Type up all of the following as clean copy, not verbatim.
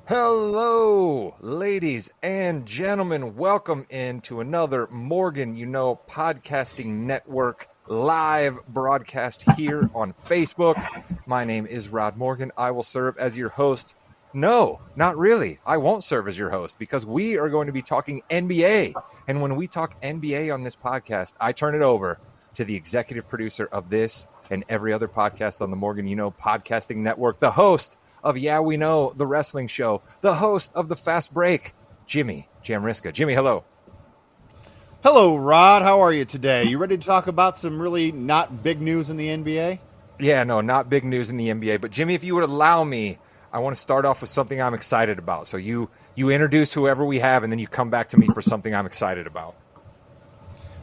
Hello, ladies and gentlemen. Welcome into another Morgan Podcasting Network live broadcast here on Facebook. My name is Rod Morgan. I will serve as your host. No, not really. I won't serve as your host because we are going to be talking NBA. And when we talk NBA on this podcast, I turn it over to the executive producer of this and every other podcast on the Morgan Podcasting Network, the host of Yeah We Know, the wrestling show, the host of the Fast Break, Jimmy Jamriska. Jimmy, hello. Hello, Rod. How are you today? You ready to talk about some really not big news in the NBA? Yeah, no, not big news in the NBA. But Jimmy, if you would allow me, I want to start off with something I'm excited about. So you introduce whoever we have, and then you come back to me for something I'm excited about.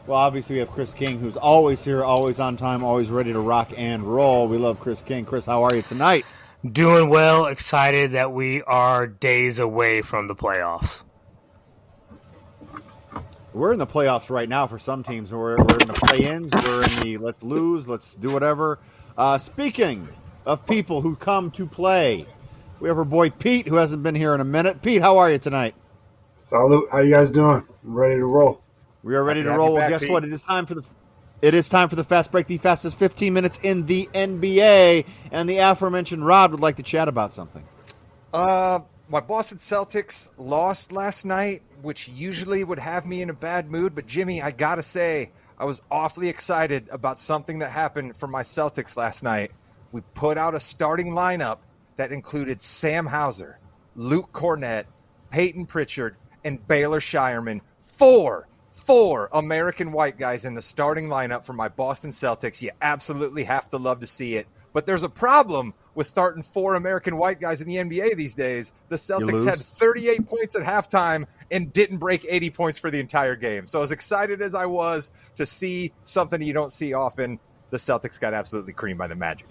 Well, obviously we have Chris King, who's always here, always on time, always ready to rock and roll. We love Chris King. Chris, how are you tonight? Doing well, excited that we are days away from the playoffs. We're in the playoffs right now for some teams. We're in the play-ins. We're in the let's lose, let's do whatever. Speaking of people who come to play, we have our boy Pete, who hasn't been here in a minute. Pete, how are you tonight? Salute. How you guys doing? I'm ready to roll. We are ready to roll. Well, guess what? It is time for the Fast Break, the fastest 15 minutes in the NBA. And the aforementioned Rod would like to chat about something. My Boston Celtics lost last night, which usually would have me in a bad mood. But, Jimmy, I got to say, I was awfully excited about something that happened for my Celtics last night. We put out a starting lineup that included Sam Hauser, Luke Cornett, Peyton Pritchard, and Baylor Shireman. Four American white guys in the starting lineup for my Boston Celtics. You absolutely have to love to see it. But there's a problem with starting four American white guys in the NBA these days. The Celtics had 38 points at halftime and didn't break 80 points for the entire game. So as excited as I was to see something you don't see often, the Celtics got absolutely creamed by the Magic.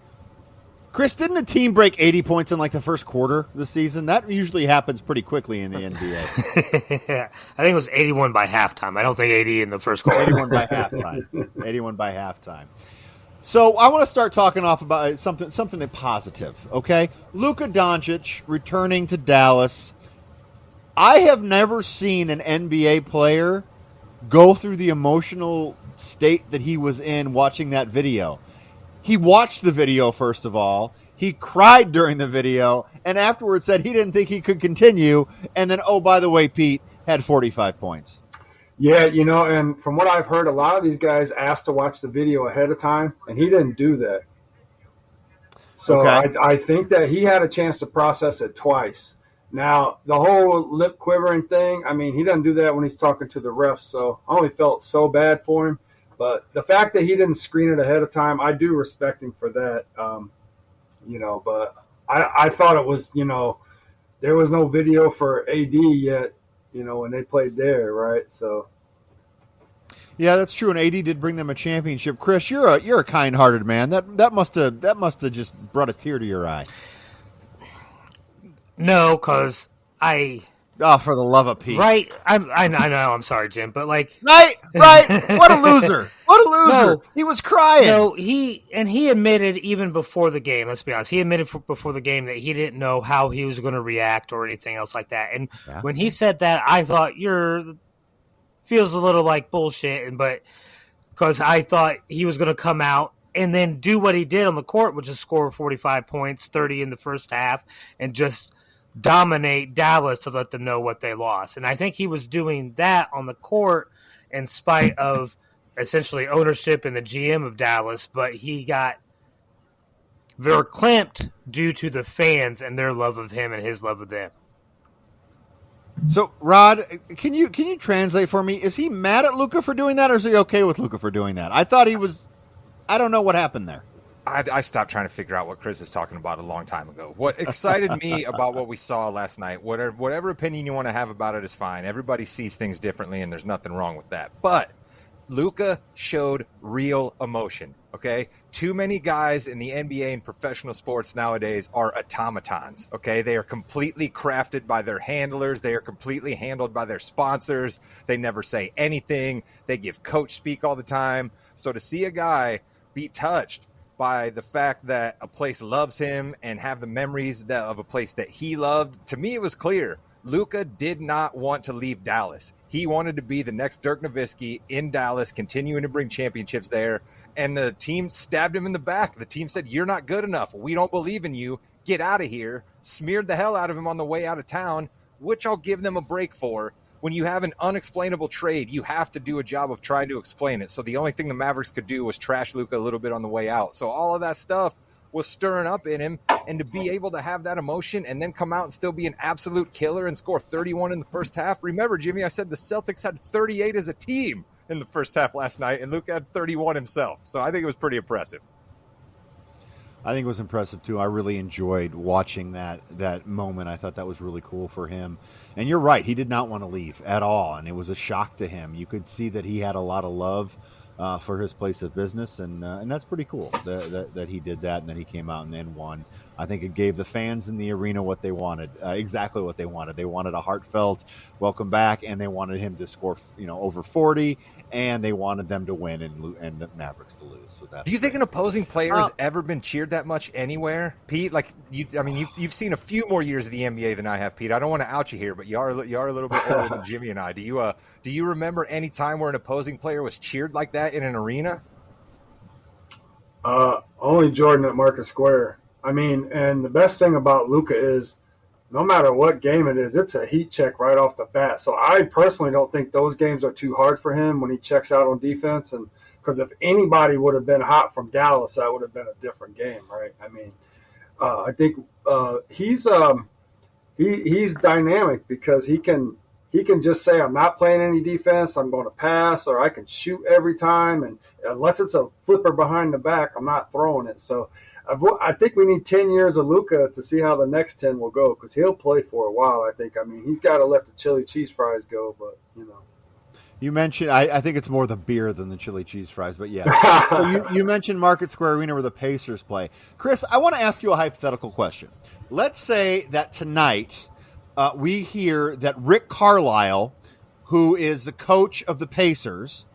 Chris, didn't a team break 80 points in like the first quarter this season? That usually happens pretty quickly in the NBA. I think it was 81 by halftime. I don't think 80 in the first quarter. 81 by halftime. 81 by halftime. So I want to start talking off about something positive, okay? Luka Doncic returning to Dallas. I have never seen an NBA player go through the emotional state that he was in watching that video. He watched the video, first of all. He cried during the video, and afterwards said he didn't think he could continue. And then, oh, by the way, Pete had 45 points. Yeah, and from what I've heard, a lot of these guys asked to watch the video ahead of time, and he didn't do that. So okay. I think that he had a chance to process it twice. Now, the whole lip quivering thing, I mean, he doesn't do that when he's talking to the refs, so I only felt so bad for him. But the fact that he didn't screen it ahead of time, I do respect him for that. But I thought it was, there was no video for AD yet, when they played there, right? So. Yeah, that's true. And AD did bring them a championship. Chris, you're a kind-hearted man. That must have just brought a tear to your eye. No, because Oh, for the love of Pete. Right. I know. I'm sorry, Jim. But Right. What a loser. What a loser. No, he was crying. No, he admitted even before the game, let's be honest, he admitted before the game that he didn't know how he was going to react or anything else like that. And when he said that, I thought feels a little like bullshit. But because I thought he was going to come out and then do what he did on the court, which is score 45 points, 30 in the first half, and just dominate Dallas to let them know what they lost. And I think he was doing that on the court in spite of essentially ownership and the GM of Dallas, but he got verklempt due to the fans and their love of him and his love of them. So, Rod, can you translate for me? Is he mad at Luka for doing that, or is he okay with Luka for doing that? I thought he was. I don't know what happened there. I stopped trying to figure out what Chris is talking about a long time ago. What excited me about what we saw last night, whatever opinion you want to have about it is fine. Everybody sees things differently, and there's nothing wrong with that. But Luka showed real emotion, okay? Too many guys in the NBA and professional sports nowadays are automatons, okay? They are completely crafted by their handlers. They are completely handled by their sponsors. They never say anything. They give coach speak all the time. So to see a guy be touched by the fact that a place loves him and have the memories of a place that he loved. To me, it was clear. Luka did not want to leave Dallas. He wanted to be the next Dirk Nowitzki in Dallas, continuing to bring championships there. And the team stabbed him in the back. The team said, "You're not good enough. We don't believe in you. Get out of here." Smeared the hell out of him on the way out of town, which I'll give them a break for. When you have an unexplainable trade, you have to do a job of trying to explain it. So the only thing the Mavericks could do was trash Luka a little bit on the way out. So all of that stuff was stirring up in him, and to be able to have that emotion and then come out and still be an absolute killer and score 31 in the first half. Remember, Jimmy, I said the Celtics had 38 as a team in the first half last night, and Luka had 31 himself. So I think it was pretty impressive. I think it was impressive, too. I really enjoyed watching that moment. I thought that was really cool for him. And you're right. He did not want to leave at all, and it was a shock to him. You could see that he had a lot of love for his place of business, and that's pretty cool that he did that and that he came out and then won. I think it gave the fans in the arena what they wanted, exactly what they wanted. They wanted a heartfelt welcome back, and they wanted him to score, over 40, and they wanted them to win and the Mavericks to lose. So do you think an opposing player has ever been cheered that much anywhere, Pete? Like you've seen a few more years of the NBA than I have, Pete. I don't want to out you here, but you are a little bit older than Jimmy and I. Do you remember any time where an opposing player was cheered like that in an arena? Only Jordan at Market Square. I mean, and the best thing about Luka is no matter what game it is, it's a heat check right off the bat. So I personally don't think those games are too hard for him when he checks out on defense. And because if anybody would have been hot from Dallas, that would have been a different game, right? I mean, I think he's dynamic because he can just say, "I'm not playing any defense. I'm going to pass," or "I can shoot every time." And unless it's a flipper behind the back, I'm not throwing it. So I think we need 10 years of Luka to see how the next 10 will go because he'll play for a while, I think. I mean, he's got to let the chili cheese fries go, but, You mentioned, I think it's more the beer than the chili cheese fries, but yeah. So you mentioned Market Square Arena where the Pacers play. Chris, I want to ask you a hypothetical question. Let's say that tonight we hear that Rick Carlisle, who is the coach of the Pacers,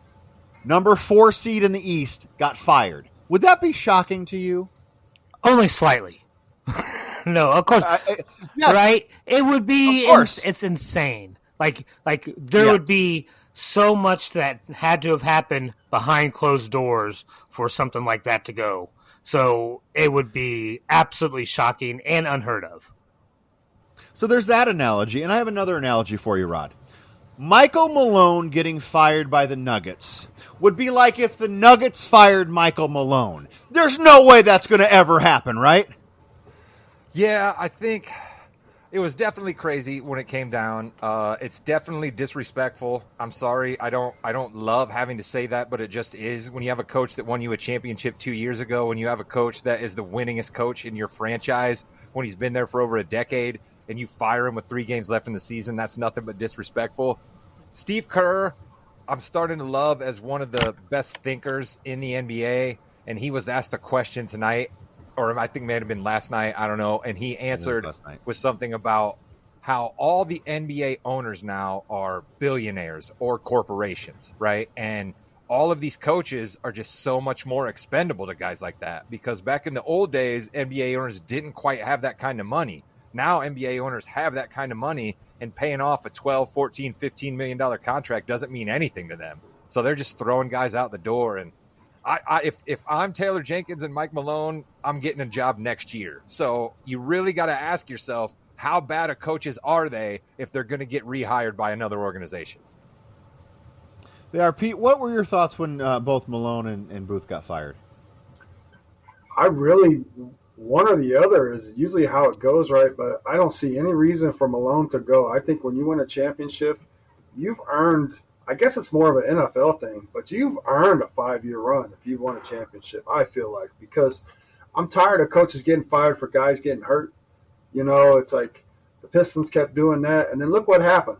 number 4 seed in the East, got fired. Would that be shocking to you? Only slightly. No, of course. Yes. Right? It would be. Of course. It's insane. Like there would be so much that had to have happened behind closed doors for something like that to go. So it would be absolutely shocking and unheard of. So there's that analogy, and I have another analogy for you, Rod. Michael Malone getting fired by the Nuggets would be like if the Nuggets fired Michael Malone. There's no way that's going to ever happen, right? Yeah, I think it was definitely crazy when it came down. It's definitely disrespectful. I'm sorry. I don't love having to say that, but it just is. When you have a coach that won you a championship 2 years ago, when you have a coach that is the winningest coach in your franchise, when he's been there for over a decade, and you fire him with 3 games left in the season, that's nothing but disrespectful. Steve Kerr, I'm starting to love as one of the best thinkers in the NBA, and he was asked a question tonight, or I think it may have been last night, I don't know, and he answered with something about how all the NBA owners now are billionaires or corporations, right? And all of these coaches are just so much more expendable to guys like that, because back in the old days, NBA owners didn't quite have that kind of money. Now NBA owners have that kind of money, and paying off a $12, $14, $15 million contract doesn't mean anything to them. So they're just throwing guys out the door. And if I'm Taylor Jenkins and Mike Malone, I'm getting a job next year. So you really got to ask yourself, how bad of coaches are they if they're going to get rehired by another organization? They are. Pete, what were your thoughts when both Malone and Booth got fired? One or the other is usually how it goes, right? But I don't see any reason for Malone to go. I think when you win a championship, you've earned, I guess it's more of an NFL thing, but you've earned a 5-year run if you've won a championship, I feel like, because I'm tired of coaches getting fired for guys getting hurt. It's like the Pistons kept doing that, and then look what happened.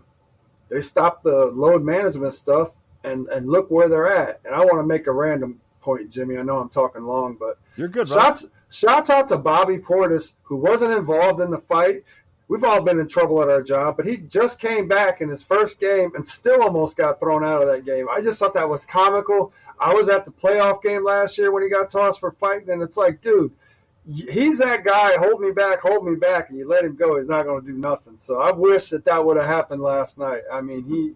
They stopped the load management stuff, and look where they're at. And I want to make a random point, Jimmy. I know I'm talking long, but you're good, bro. Shouts out to Bobby Portis, who wasn't involved in the fight. We've all been in trouble at our job, but he just came back in his first game and still almost got thrown out of that game. I just thought that was comical. I was at the playoff game last year when he got tossed for fighting, and it's like, dude, he's that guy. Hold me back, and you let him go. He's not going to do nothing. So I wish that would have happened last night. I mean, he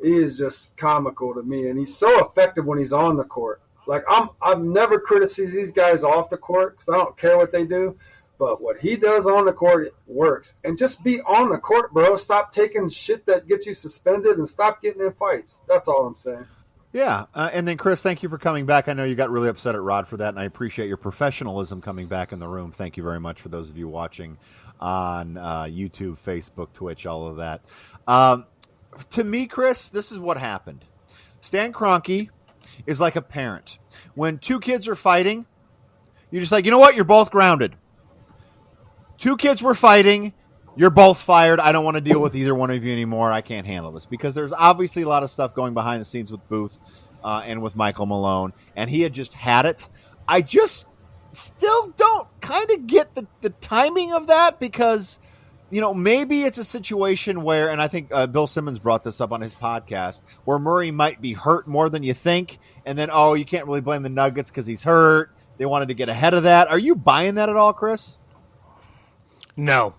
is just comical to me, and he's so effective when he's on the court. Like I've never criticized these guys off the court because I don't care what they do, but what he does on the court, it works. And just be on the court, bro. Stop taking shit that gets you suspended and stop getting in fights. That's all I'm saying. Yeah, and then Chris, thank you for coming back. I know you got really upset at Rod for that, and I appreciate your professionalism coming back in the room. Thank you very much for those of you watching on YouTube, Facebook, Twitch, all of that. To me, Chris, this is what happened. Stan Kroenke is like a parent. When two kids are fighting, you're just like, you know what? You're both grounded. Two kids were fighting. You're both fired. I don't want to deal with either one of you anymore. I can't handle this. Because there's obviously a lot of stuff going behind the scenes with Booth and with Michael Malone. And he had just had it. I just still don't kind of get the timing of that because, you know, maybe it's a situation where, and I think Bill Simmons brought this up on his podcast, where Murray might be hurt more than you think. And then, oh, you can't really blame the Nuggets because he's hurt. They wanted to get ahead of that. Are you buying that at all, Chris? No,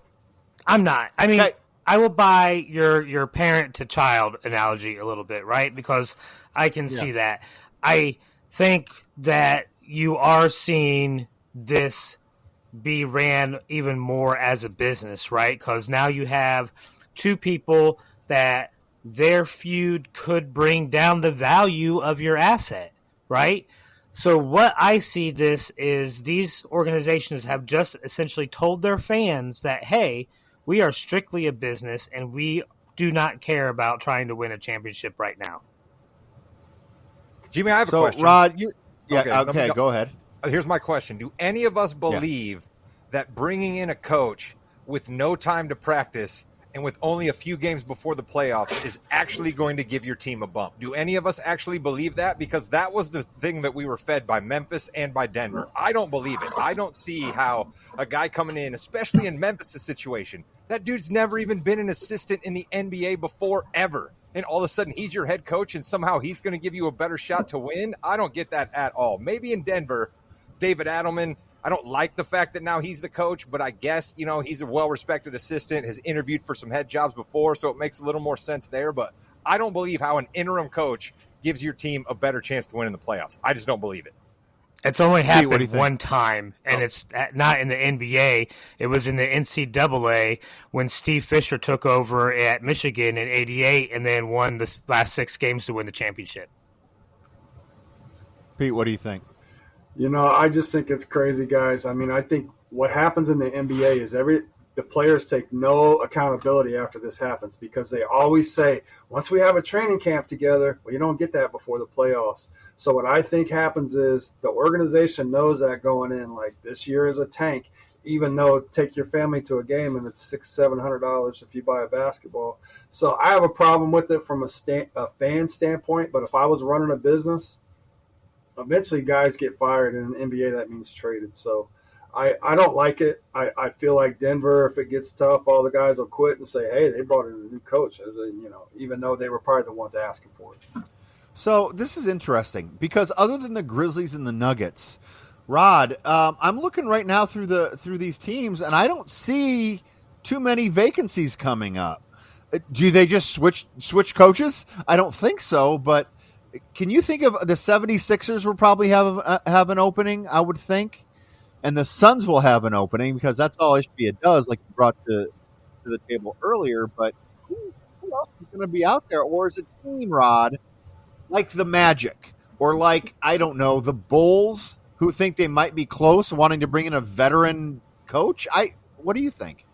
I'm not. I mean, Okay. I will buy your parent to child analogy a little bit, right? Because I can see that. I think that you are seeing this be ran even more as a business, right? Because now you have two people that their feud could bring down the value of your asset, right? So what I see this is these organizations have just essentially told their fans that, hey, we are strictly a business and we do not care about trying to win a championship right now. Jimmy, I have a question. Rod, Okay, go ahead. Here's my question. Do any of us believe that bringing in a coach with no time to practice and with only a few games before the playoffs is actually going to give your team a bump? Do any of us actually believe that? Because that was the thing that we were fed by Memphis and by Denver. I don't believe it. I don't see how a guy coming in, especially in Memphis' situation, that dude's never even been an assistant in the NBA before ever. And all of a sudden he's your head coach and somehow he's going to give you a better shot to win. I don't get that at all. Maybe in Denver, David Adelman, I don't like the fact that now he's the coach, but I guess, you know, he's a well-respected assistant, has interviewed for some head jobs before, so it makes a little more sense there. But I don't believe how an interim coach gives your team a better chance to win in the playoffs. I just don't believe it. It's only happened one time, and it's not in the NBA. It was in the NCAA when Steve Fisher took over at Michigan in '88 and then won the last 6 games to win the championship. Pete, what do you think? You know, I just think it's crazy, guys. I mean, I think what happens in the NBA is the players take no accountability after this happens because they always say, once we have a training camp together, well, you don't get that before the playoffs. So what I think happens is the organization knows that going in, like this year is a tank, even though take your family to a game and it's $600-700 if you buy a basketball. So I have a problem with it from a fan standpoint, but if I was running a business, eventually guys get fired, and in the NBA that means traded. So I don't like it. I feel like Denver, if it gets tough, all the guys will quit and say, hey, they brought in a new coach, even though they were probably the ones asking for it. So this is interesting because other than the Grizzlies and the Nuggets, Rod, I'm looking right now through these teams, and I don't see too many vacancies coming up. Do they just switch coaches? I don't think so, but can you think of the 76ers will probably have an opening, I would think, and the Suns will have an opening because that's all Ishbia does, like you brought to the table earlier. But who else is going to be out there? Or is it team, Rod, like the Magic or like, I don't know, the Bulls who think they might be close, wanting to bring in a veteran coach? What do you think?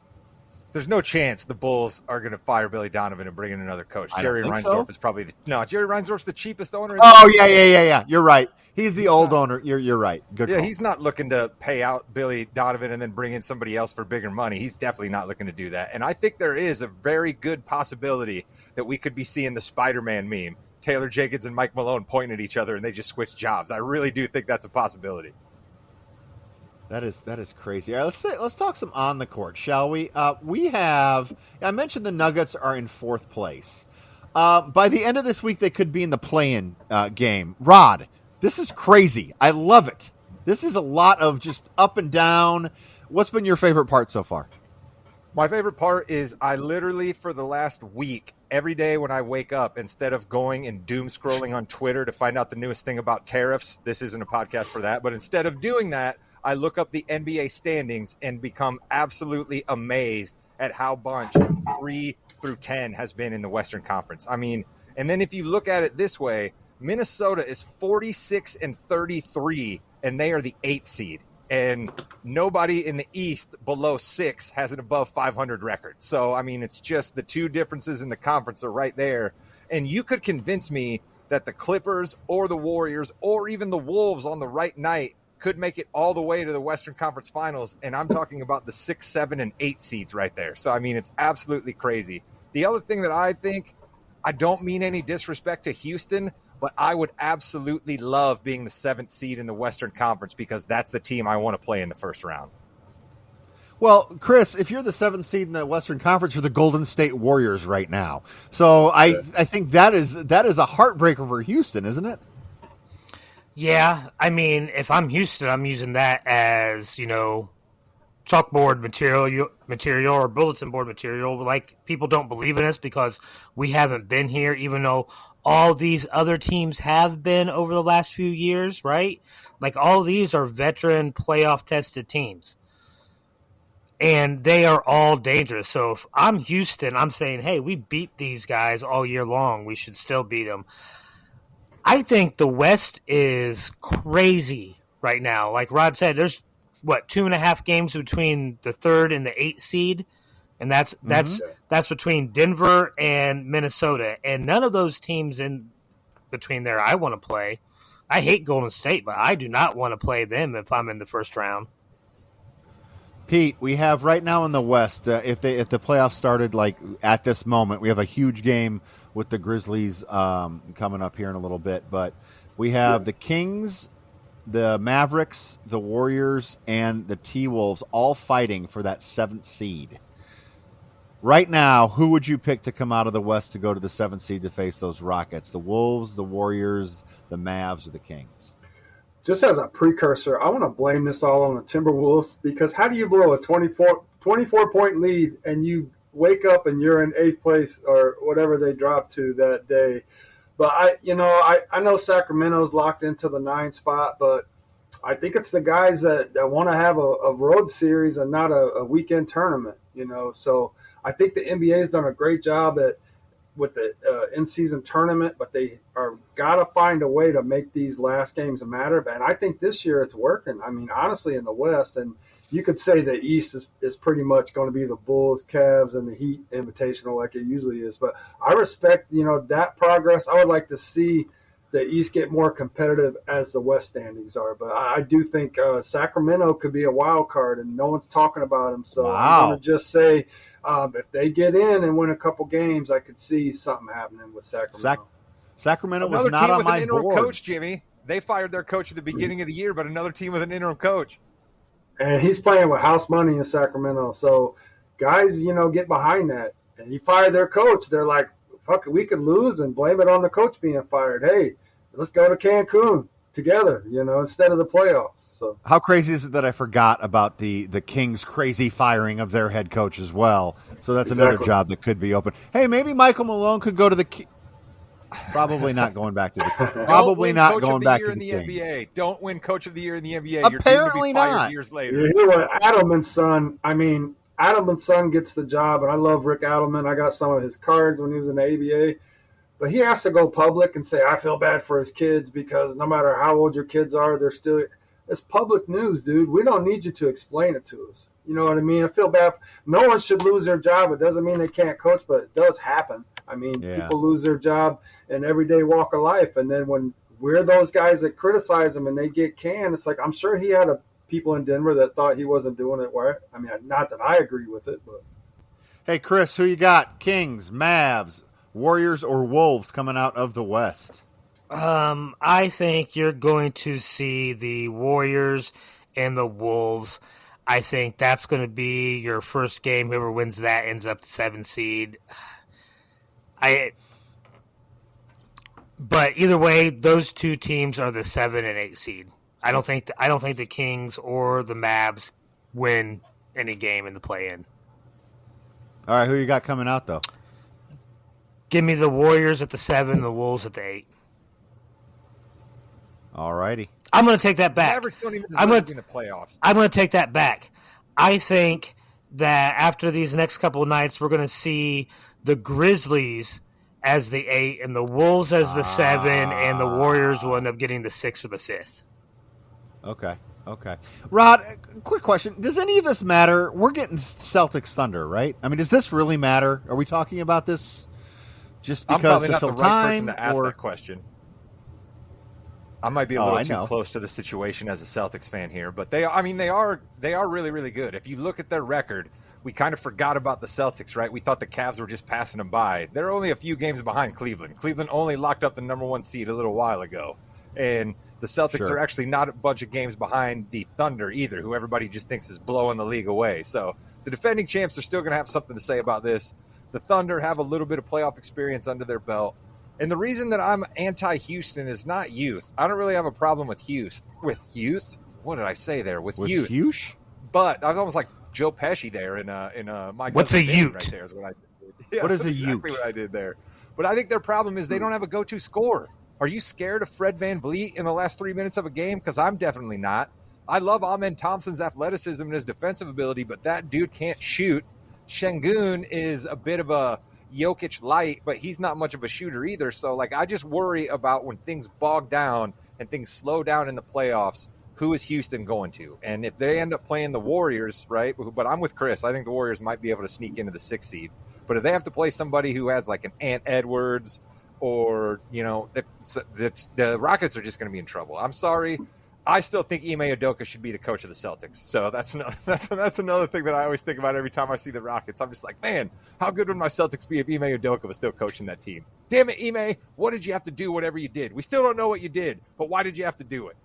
There's no chance the Bulls are going to fire Billy Donovan and bring in another coach. Jerry Reinsdorf is probably Jerry Reinsdorf's the cheapest owner. Oh yeah. You're right. He's the old owner. You're right. Good. Yeah, call. He's not looking to pay out Billy Donovan and then bring in somebody else for bigger money. He's definitely not looking to do that. And I think there is a very good possibility that we could be seeing the Spider-Man meme, Taylor Jenkins and Mike Malone pointing at each other and they just switch jobs. I really do think that's a possibility. That is crazy. All right, let's talk some on the court, shall we? I mentioned the Nuggets are in 4th place. By the end of this week, they could be in the play-in game. Rod, This is crazy. I love it. This is a lot of just up and down. What's been your favorite part so far? My favorite part is I literally, for the last week, every day when I wake up, instead of going and doom scrolling on Twitter to find out the newest thing about tariffs, this isn't a podcast for that, but instead of doing that, I look up the NBA standings and become absolutely amazed at how bunch 3 through 10 has been in the Western Conference. I mean, and then if you look at it this way, Minnesota is 46-33, and they are the 8th seed. And nobody in the East below 6 has an above 500 record. So, I mean, it's just the two differences in the conference are right there. And you could convince me that the Clippers or the Warriors or even the Wolves on the right night could make it all the way to the Western Conference Finals. And I'm talking about the 6, 7, and 8 seeds right there. So, I mean, it's absolutely crazy. The other thing that I think, I don't mean any disrespect to Houston, but I would absolutely love being the 7th seed in the Western Conference because that's the team I want to play in the first round. Well, Chris, if you're the 7th seed in the Western Conference, you're the Golden State Warriors right now. So I think that is a heartbreaker for Houston, isn't it? Yeah, I mean, if I'm Houston, I'm using that as, chalkboard material or bulletin board material. Like, people don't believe in us because we haven't been here, even though all these other teams have been over the last few years, right? Like, all these are veteran playoff tested teams. And they are all dangerous. So if I'm Houston, I'm saying, hey, we beat these guys all year long. We should still beat them. I think the West is crazy right now. Like Rod said, there's 2.5 games between the 3rd and the 8th seed, and that's between Denver and Minnesota, and none of those teams in between there I want to play. I hate Golden State, but I do not want to play them if I'm in the first round. Pete, we have right now in the West, if the playoffs started like at this moment, we have a huge game with the Grizzlies coming up here in a little bit, but we have the Kings, the Mavericks, the Warriors, and the T-Wolves all fighting for that 7th seed. Right now, who would you pick to come out of the West to go to the 7th seed to face those Rockets? The Wolves, the Warriors, the Mavs, or the Kings? Just as a precursor, I want to blame this all on the Timberwolves because how do you blow a 24-point lead and you wake up and you're in 8th place or whatever they dropped to that day? But I know Sacramento's locked into the 9 spot, but I think it's the guys that want to have a road series and not a weekend tournament, So I think the NBA's done a great job with the in-season tournament, but they are got to find a way to make these last games matter. And I think this year it's working. I mean, honestly, in the West, and you could say the East is pretty much going to be the Bulls, Cavs, and the Heat Invitational like it usually is. But I respect, that progress. I would like to see the East get more competitive as the West standings are. But I do think Sacramento could be a wild card, and no one's talking about them. So wow. I'm going to just say if they get in and win a couple games, I could see something happening with Sacramento. Sacramento was another not team on with my an interim board. coach, Jimmy. They fired their coach at the beginning of the year, but another team with an interim coach. And he's playing with house money in Sacramento. So guys, get behind that. And he fired their coach. They're like, fuck it, we could lose and blame it on the coach being fired. Hey, let's go to Cancun together, instead of the playoffs. So how crazy is it that I forgot about the Kings' crazy firing of their head coach as well? So that's another job that could be open. Hey, maybe Michael Malone could go to the probably not going back to the probably not going back to the Kings. NBA. Don't win Coach of the Year in the NBA. Apparently You're not. Years later. You hear what Adelman's son? I mean, Adelman's son gets the job, and I love Rick Adelman. I got some of his cards when he was in the ABA. But he has to go public and say, I feel bad for his kids because no matter how old your kids are, they're still – it's public news, dude. We don't need you to explain it to us. You know what I mean? I feel bad. No one should lose their job. It doesn't mean they can't coach, but it does happen. I mean, people lose their job in everyday walk of life. And then when we're those guys that criticize them and they get canned, it's like I'm sure he had people in Denver that thought he wasn't doing it right. I mean, not that I agree with it. But hey, Chris, who you got? Kings, Mavs, Warriors, or Wolves coming out of the West? I think you're going to see the Warriors and the Wolves. I think that's going to be your first game. Whoever wins that ends up the 7th seed. But either way, those two teams are the 7 and 8 seed. I don't think the Kings or the Mavs win any game in the play-in. All right, who you got coming out though? Give me the Warriors at the 7, the Wolves at the 8. All righty. I'm going to take that back. Mavericks don't even deserve to be in the playoffs. I'm going to take that back. I think that after these next couple of nights, we're going to see the Grizzlies as the 8 and the Wolves as the 7, and the Warriors will end up getting the 6 or the 5th. Okay. Rod, quick question. Does any of this matter? We're getting Celtics Thunder, right? I mean, does this really matter? Are we talking about this just because I'm probably to not fill the right time? person to ask that question. I might be a little too close to the situation as a Celtics fan here, but they are really, really good. If you look at their record, we kind of forgot about the Celtics, right? We thought the Cavs were just passing them by. They're only a few games behind Cleveland. Cleveland only locked up the number 1 seed a little while ago. And the Celtics are actually not a bunch of games behind the Thunder either, who everybody just thinks is blowing the league away. So the defending champs are still going to have something to say about this. The Thunder have a little bit of playoff experience under their belt. And the reason that I'm anti-Houston is not youth. I don't really have a problem with youth. With youth? What did I say there? With youth. Youth? But I was almost like Joe Pesci there in my. What's a Ute? Right there is what I just did. Yeah, what is a exactly Ute? What I did there. But I think their problem is they don't have a go-to scorer. Are you scared of Fred VanVleet in the last 3 minutes of a game? Because I'm definitely not. I love Amen Thompson's athleticism and his defensive ability, but that dude can't shoot. Şengün is a bit of a Jokic light, but he's not much of a shooter either. So, I just worry about when things bog down and things slow down in the playoffs, who is Houston going to? And if they end up playing the Warriors, right? But I'm with Chris. I think the Warriors might be able to sneak into the 6th seed. But if they have to play somebody who has like an Ant Edwards or, the Rockets are just going to be in trouble. I'm sorry. I still think Ime Udoka should be the coach of the Celtics. So that's another thing that I always think about every time I see the Rockets. I'm just like, man, how good would my Celtics be if Ime Udoka was still coaching that team? Damn it, Ime, what did you have to do whatever you did? We still don't know what you did, but why did you have to do it?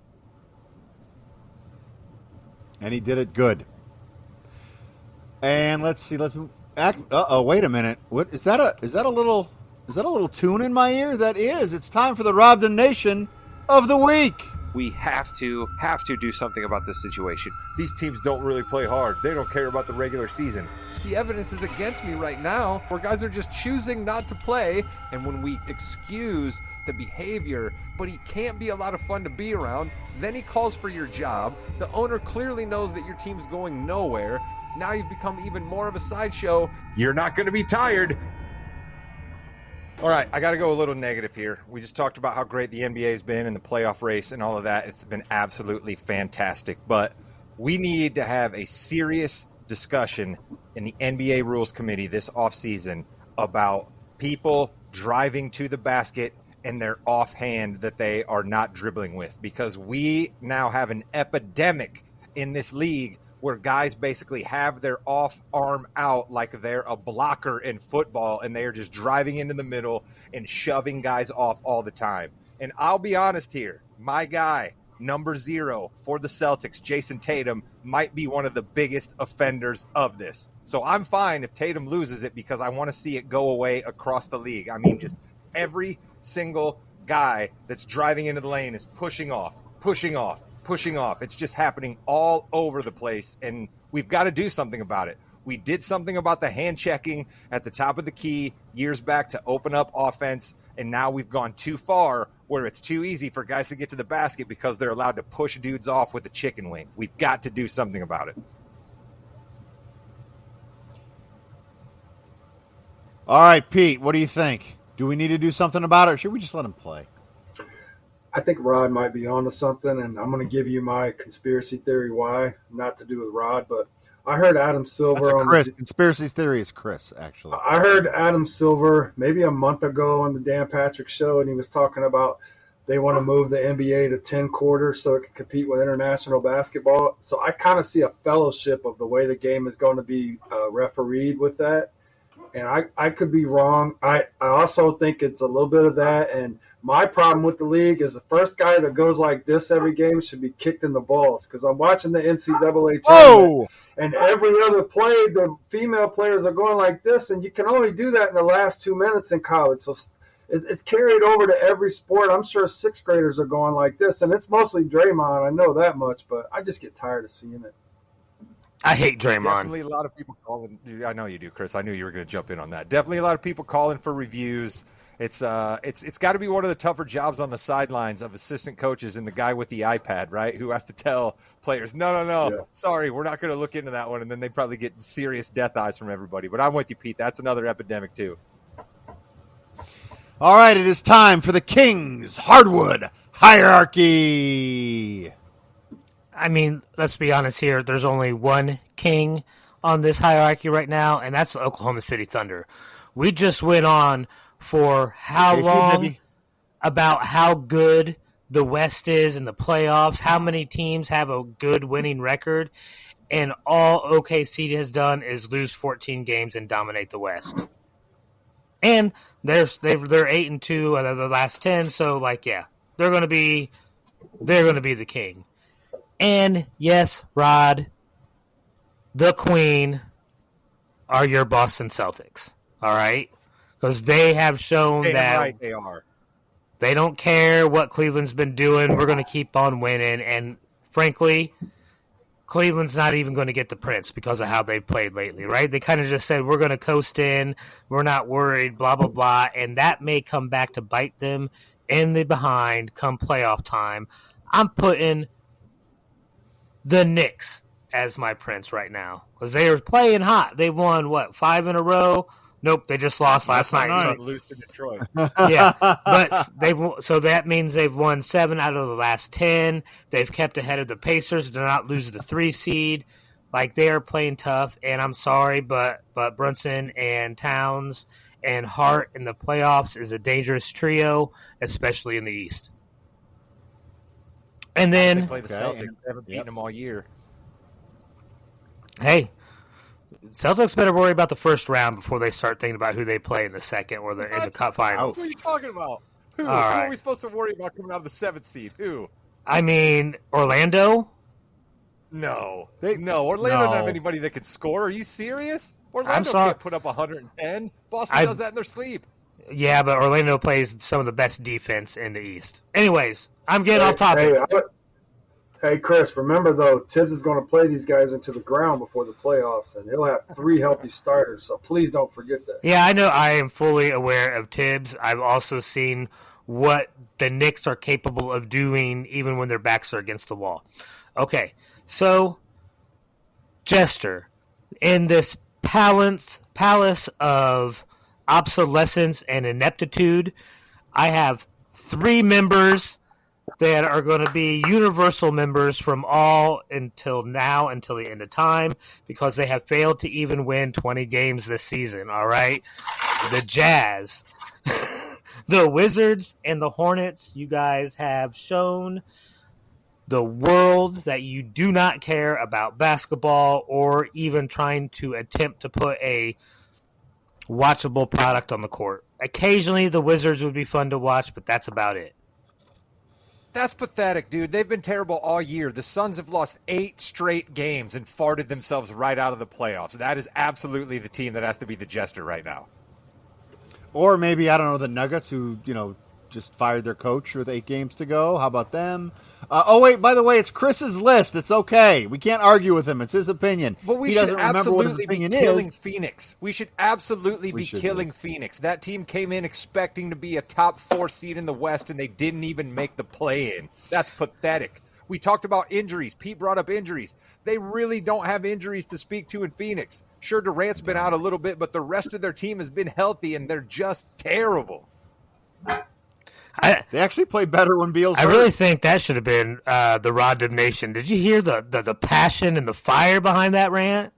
And he did it good. And let's see, wait a minute. What is that a little tune in my ear? That is. It's time for the Robden Nation of the week. We have to do something about this situation. These teams don't really play hard. They don't care about the regular season. The evidence is against me right now, where guys are just choosing not to play. And when we excuse the behavior, but he can't be a lot of fun to be around, then he calls for your job. The owner clearly knows that your team's going nowhere. Now you've become even more of a sideshow. You're not going to be tired. All right, I got to go a little negative here. We just talked about how great the NBA has been in the playoff race and all of that. It's been absolutely fantastic. But we need to have a serious discussion in the NBA Rules Committee this offseason about people driving to the basket and their offhand that they are not dribbling with. Because we now have an epidemic in this league where guys basically have their off arm out like they're a blocker in football, and they are just driving into the middle and shoving guys off all the time. And I'll be honest here, my guy, number 0 for the Celtics, Jason Tatum, might be one of the biggest offenders of this. So I'm fine if Tatum loses it because I want to see it go away across the league. I mean, just every single guy that's driving into the lane is pushing off. It's just happening all over the place, and we've got to do something about it. We did something about the hand checking at the top of the key years back to open up offense, and now we've gone too far where it's too easy for guys to get to the basket because they're allowed to push dudes off with a chicken wing. We've got to do something about it. All right, Pete, what do you think? Do we need to do something about it, or should we just let him play? I think Rod might be onto something, and I'm going to give you my conspiracy theory why, not to do with Rod, but I heard Adam Silver. That's Chris. Conspiracy theory is Chris, actually. I heard Adam Silver maybe a month ago on the Dan Patrick Show, and he was talking about they want to move the NBA to 10 quarters so it can compete with international basketball. So I kind of see a fellowship of the way the game is going to be refereed with that. And I could be wrong. I also think it's a little bit of that, and my problem with the league is the first guy that goes like this every game should be kicked in the balls, because I'm watching the NCAA tournament, and every other play, the female players are going like this, and you can only do that in the last 2 minutes in college. So it's carried over to every sport. I'm sure sixth graders are going like this, and it's mostly Draymond. I know that much, but I just get tired of seeing it. I hate Draymond. Definitely a lot of people calling. I know you do, Chris. I knew you were going to jump in on that. Definitely a lot of people calling for reviews. It's got to be one of the tougher jobs on the sidelines of assistant coaches and the guy with the iPad, right, who has to tell players, no, sorry, we're not going to look into that one, and then they probably get serious death eyes from everybody. But I'm with you, Pete. That's another epidemic too. All right, it is time for the King's Hardwood Hierarchy. I mean, let's be honest here. There's only one king on this hierarchy right now, and that's the Oklahoma City Thunder. We just went on for how long about how good the West is in the playoffs, how many teams have a good winning record, and all OKC has done is lose 14 games and dominate the West. And they're 8-2 out of the last 10, so they're going to be the king. And yes, Rod, the Queen are your Boston Celtics. All right? Because they have shown that they are. They don't care what Cleveland's been doing. We're going to keep on winning. And frankly, Cleveland's not even going to get the Prince because of how they've played lately, right? They kind of just said, we're going to coast in. We're not worried, blah, blah, blah. And that may come back to bite them in the behind come playoff time. I'm putting the Knicks as my Prince right now because they are playing hot. They won, 5 in a row? Nope, they just lost last night. So lose to Detroit. Yeah, but so that means they've won 7 out of the last 10. They've kept ahead of the Pacers. They're not losing the 3 seed. Like, they are playing tough. And I'm sorry, but Brunson and Towns and Hart in the playoffs is a dangerous trio, especially in the East. And then they play the Celtics. They haven't beaten them all year. Hey. Celtics better worry about the first round before they start thinking about who they play in the second or in the cup finals. What are you talking about? Who right. are we supposed to worry about coming out of the 7th seed? Who? I mean, Orlando? No. Orlando doesn't have anybody that can score. Are you serious? Orlando can't put up 110. Boston does that in their sleep. Yeah, but Orlando plays some of the best defense in the East. Anyways, I'm getting off topic. Hey, Chris, remember, though, Tibbs is going to play these guys into the ground before the playoffs, and he'll have 3 healthy starters, so please don't forget that. Yeah, I know. I am fully aware of Tibbs. I've also seen what the Knicks are capable of doing even when their backs are against the wall. Okay, so Jester, in this palace of obsolescence and ineptitude, I have 3 members that are going to be universal members from all until now, until the end of time, because they have failed to even win 20 games this season, all right? The Jazz, the Wizards, and the Hornets, you guys have shown the world that you do not care about basketball or even trying to attempt to put a watchable product on the court. Occasionally, the Wizards would be fun to watch, but that's about it. That's pathetic, dude. They've been terrible all year. The Suns have lost 8 straight games and farted themselves right out of the playoffs. That is absolutely the team that has to be the Jester right now. Or maybe, I don't know, the Nuggets who, just fired their coach with 8 games to go. How about them? Wait, by the way, it's Chris's list. It's okay. We can't argue with him. It's his opinion. But we should absolutely be killing Phoenix. We should absolutely be killing Phoenix. That team came in expecting to be a top 4 seed in the West, and they didn't even make the play-in. That's pathetic. We talked about injuries. Pete brought up injuries. They really don't have injuries to speak to in Phoenix. Sure, Durant's been out a little bit, but the rest of their team has been healthy, and they're just terrible. They actually played better when Beal's hurt. I really think that should have been the Rod Damnation. Did you hear the passion and the fire behind that rant?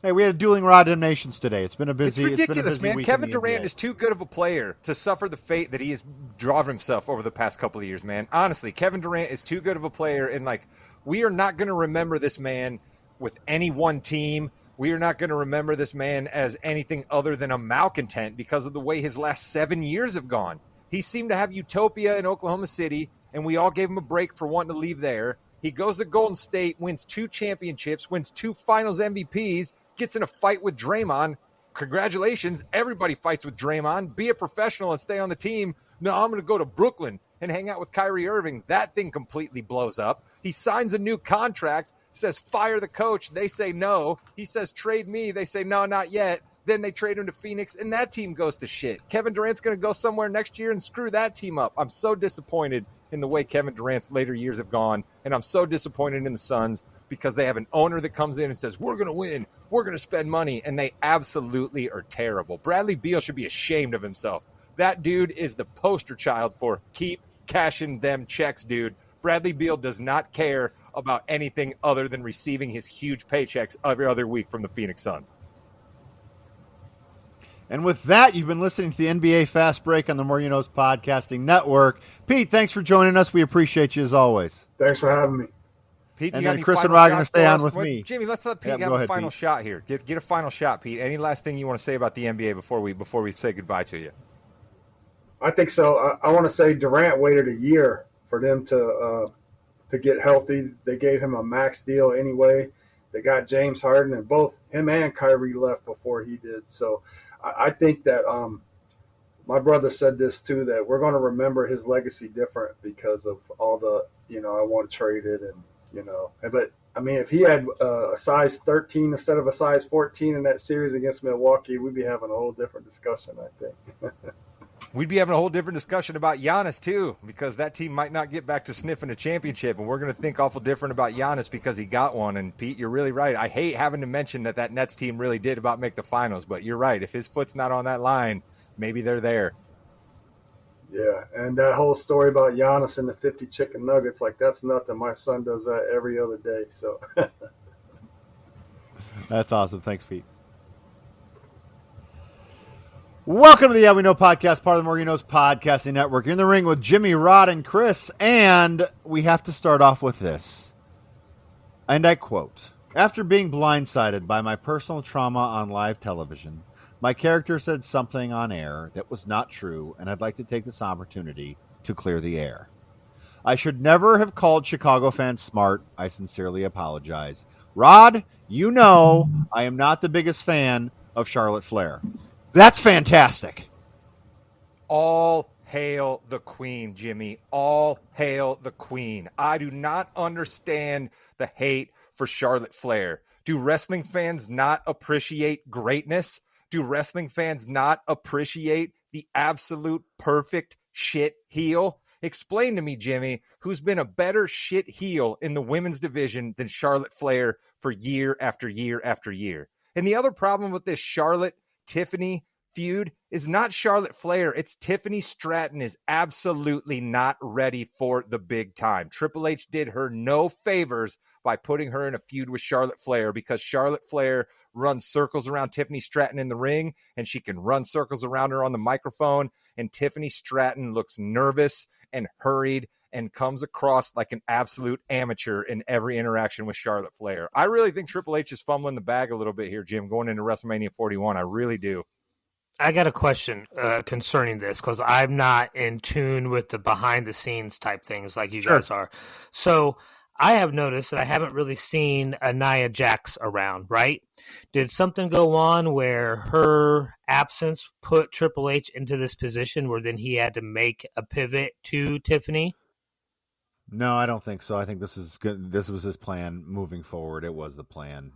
Hey, we had dueling Rod Damnations today. It's ridiculous, man. Week Kevin Durant is too good of a player to suffer the fate that he has drawn himself over the past couple of years, man. Honestly, Kevin Durant is too good of a player, and we are not going to remember this man with any one team. We are not going to remember this man as anything other than a malcontent because of the way his last 7 years have gone. He seemed to have utopia in Oklahoma City, and we all gave him a break for wanting to leave there. He goes to Golden State, wins 2 championships, wins 2 finals MVPs, gets in a fight with Draymond, congratulations. Everybody fights with Draymond. Be a professional and stay on the team. No, I'm going to go to Brooklyn and hang out with Kyrie Irving. That thing completely blows up. He signs a new contract, says fire the coach. They say no. He says trade me. They say no, not yet. Then they trade him to Phoenix, and that team goes to shit. Kevin Durant's going to go somewhere next year and screw that team up. I'm so disappointed in the way Kevin Durant's later years have gone, and I'm so disappointed in the Suns because they have an owner that comes in and says, we're going to win, we're going to spend money, and they absolutely are terrible. Bradley Beal should be ashamed of himself. That dude is the poster child for keep cashing them checks, dude. Bradley Beal does not care about anything other than receiving his huge paychecks every other week from the Phoenix Suns. And with that, you've been listening to the NBA Fast Break on the More You Knows Podcasting Network. Pete, thanks for joining us. We appreciate you as always. Thanks for having me. Pete, and then Chris and Rod are going to stay on with me. Jimmy, let's let Pete have a final shot here. Get a final shot, Pete. Any last thing you want to say about the NBA before we say goodbye to you? I think so. I want to say Durant waited a year for them to get healthy. They gave him a max deal anyway. They got James Harden, and both him and Kyrie left before he did. So I think that my brother said this too, that we're going to remember his legacy different because of all the, I want to trade it but I mean, if he had a size 13 instead of a size 14 in that series against Milwaukee, we'd be having a whole different discussion, I think. We'd be having a whole different discussion about Giannis, too, because that team might not get back to sniffing a championship, and we're going to think awful different about Giannis because he got one. And, Pete, you're really right. I hate having to mention that Nets team really did about make the finals, but you're right. If his foot's not on that line, maybe they're there. Yeah, and that whole story about Giannis and the 50 chicken nuggets, that's nothing. My son does that every other day. So that's awesome. Thanks, Pete. Welcome to the Yeah We Know podcast, part of the More You Knows Podcasting Network. You're in the ring with Jimmy, Rod, and Chris, and we have to start off with this. And I quote, "After being blindsided by my personal trauma on live television, my character said something on air that was not true, and I'd like to take this opportunity to clear the air. I should never have called Chicago fans smart. I sincerely apologize. Rod, you know I am not the biggest fan of Charlotte Flair." That's fantastic. All hail the queen, Jimmy. All hail the queen. I do not understand the hate for Charlotte Flair. Do wrestling fans not appreciate greatness? Do wrestling fans not appreciate the absolute perfect shit heel? Explain to me, Jimmy, who's been a better shit heel in the women's division than Charlotte Flair for year after year after year. And the other problem with this Charlotte-Tiffany feud is not Charlotte Flair. It's Tiffany Stratton is absolutely not ready for the big time. Triple H did her no favors by putting her in a feud with Charlotte Flair because Charlotte Flair runs circles around Tiffany Stratton in the ring, and she can run circles around her on the microphone, and Tiffany Stratton looks nervous and hurried and comes across like an absolute amateur in every interaction with Charlotte Flair. I really think Triple H is fumbling the bag a little bit here, Jim, going into WrestleMania 41. I really do. I got a question concerning this because I'm not in tune with the behind-the-scenes type things like you guys are. So I have noticed that I haven't really seen Nia Jax around, right? Did something go on where her absence put Triple H into this position where then he had to make a pivot to Tiffany? No, I don't think so. I think this is good. This was his plan moving forward. It was the plan.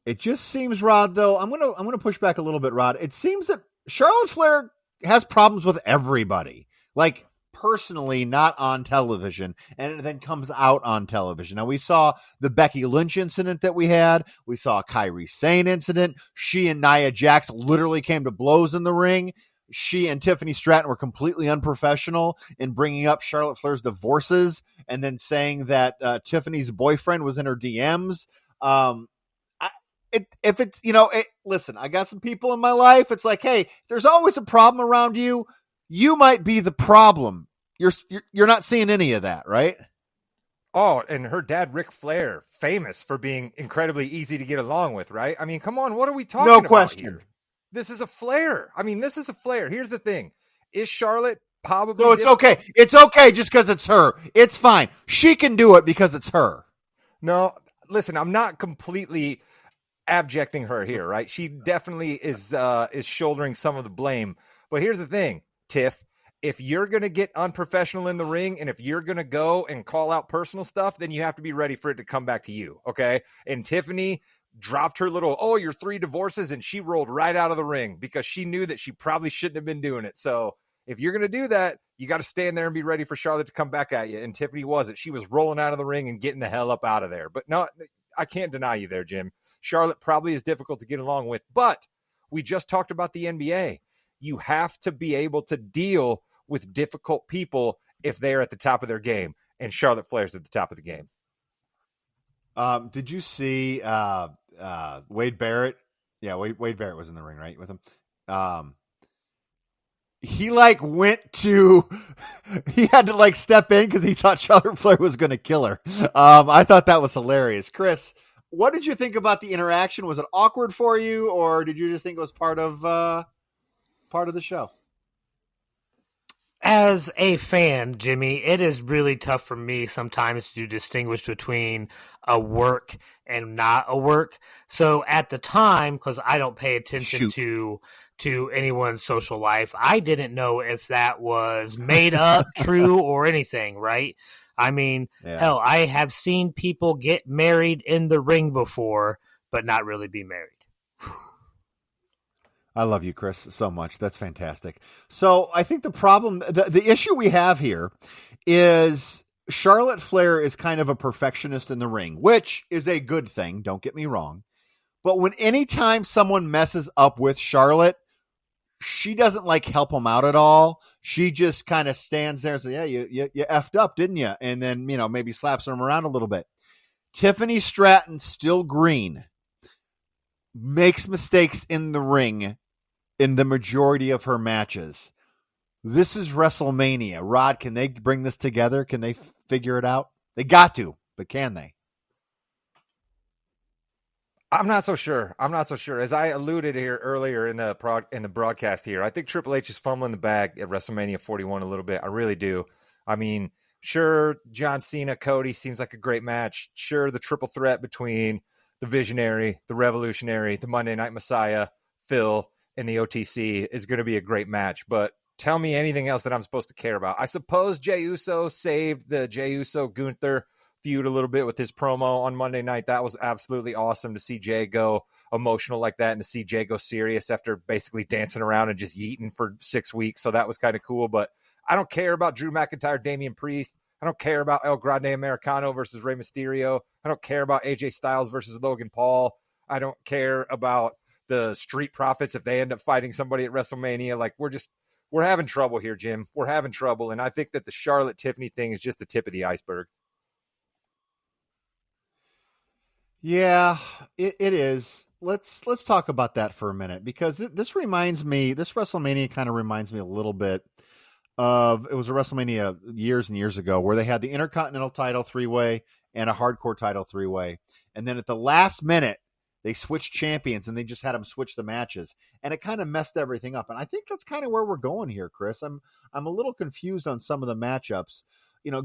It just seems, Rod, though, I'm gonna push back a little bit, Rod. It seems that Charlotte Flair has problems with everybody. Like, personally, not on television, and it then comes out on television. Now, we saw the Becky Lynch incident that we had. We saw a Kairi Sane incident. She and Nia Jax literally came to blows in the ring. She and Tiffany Stratton were completely unprofessional in bringing up Charlotte Flair's divorces and then saying that Tiffany's boyfriend was in her DMs. Listen, I got some people in my life. It's like, hey, there's always a problem around you. You might be the problem. You're not seeing any of that, right? Oh, and her dad, Ric Flair, famous for being incredibly easy to get along with, right? I mean, come on, what are we talking about? No question. Here? This is a Flair. I mean, this is a Flair. Here's the thing. Is Charlotte probably... No, it's okay. It's okay just because it's her. It's fine. She can do it because it's her. No, listen, I'm not completely abjecting her here, right? She definitely is shouldering some of the blame. But here's the thing, Tiff. If you're going to get unprofessional in the ring and if you're going to go and call out personal stuff, then you have to be ready for it to come back to you, okay? And Tiffany dropped her little, you're 3 divorces, and she rolled right out of the ring because she knew that she probably shouldn't have been doing it. So if you're going to do that, you got to stand there and be ready for Charlotte to come back at you. And Tiffany wasn't. She was rolling out of the ring and getting the hell up out of there. But no, I can't deny you there, Jim. Charlotte probably is difficult to get along with, but we just talked about the NBA. You have to be able to deal with difficult people if they're at the top of their game, and Charlotte Flair's at the top of the game. Did you see Wade Barrett? Yeah, Wade Barrett was in the ring, right, with him. He he had to step in because he thought Charlotte Flair was going to kill her. I thought that was hilarious. Chris, what did you think about the interaction? Was it awkward for you, or did you just think it was part of the show? As a fan, Jimmy, it is really tough for me sometimes to distinguish between a work and not a work. So at the time, because I don't pay attention to anyone's social life, I didn't know if that was made up, true, or anything, right? I mean, hell, I have seen people get married in the ring before, but not really be married. I love you, Chris, so much. That's fantastic. So I think the problem, the issue we have here is Charlotte Flair is kind of a perfectionist in the ring, which is a good thing. Don't get me wrong. But anytime someone messes up with Charlotte, she doesn't help them out at all. She just kind of stands there and says, yeah, you effed up, didn't you? And then, maybe slaps them around a little bit. Tiffany Stratton, still green, makes mistakes in the ring in the majority of her matches. This is WrestleMania. Rod, can they bring this together? Can they figure it out? They got to, but can they? I'm not so sure. As I alluded here earlier in the broadcast here, I think Triple H is fumbling the bag at WrestleMania 41 a little bit. I really do. I mean, sure, John Cena, Cody seems like a great match. Sure, the triple threat between the Visionary, the Revolutionary, the Monday Night Messiah, Phil, and the OTC is going to be a great match. But tell me anything else that I'm supposed to care about. I suppose Jey Uso saved the Jey Uso Gunther feud a little bit with his promo on Monday night. That was absolutely awesome to see Jey go emotional like that and to see Jey go serious after basically dancing around and just yeeting for 6 weeks. So that was kind of cool. But I don't care about Drew McIntyre, Damian Priest. I don't care about El Grande Americano versus Rey Mysterio. I don't care about AJ Styles versus Logan Paul. I don't care about the Street Profits if they end up fighting somebody at WrestleMania. We're having trouble here, Jim. We're having trouble. And I think that the Charlotte Tiffany thing is just the tip of the iceberg. Yeah, it is. Let's talk about that for a minute, because this WrestleMania kind of reminds me a little bit of, it was a WrestleMania years and years ago where they had the Intercontinental title 3-way and a hardcore title 3-way. And then at the last minute, they switched champions and they just had them switch the matches, and it kind of messed everything up. And I think that's kind of where we're going here, Chris. I'm a little confused on some of the matchups.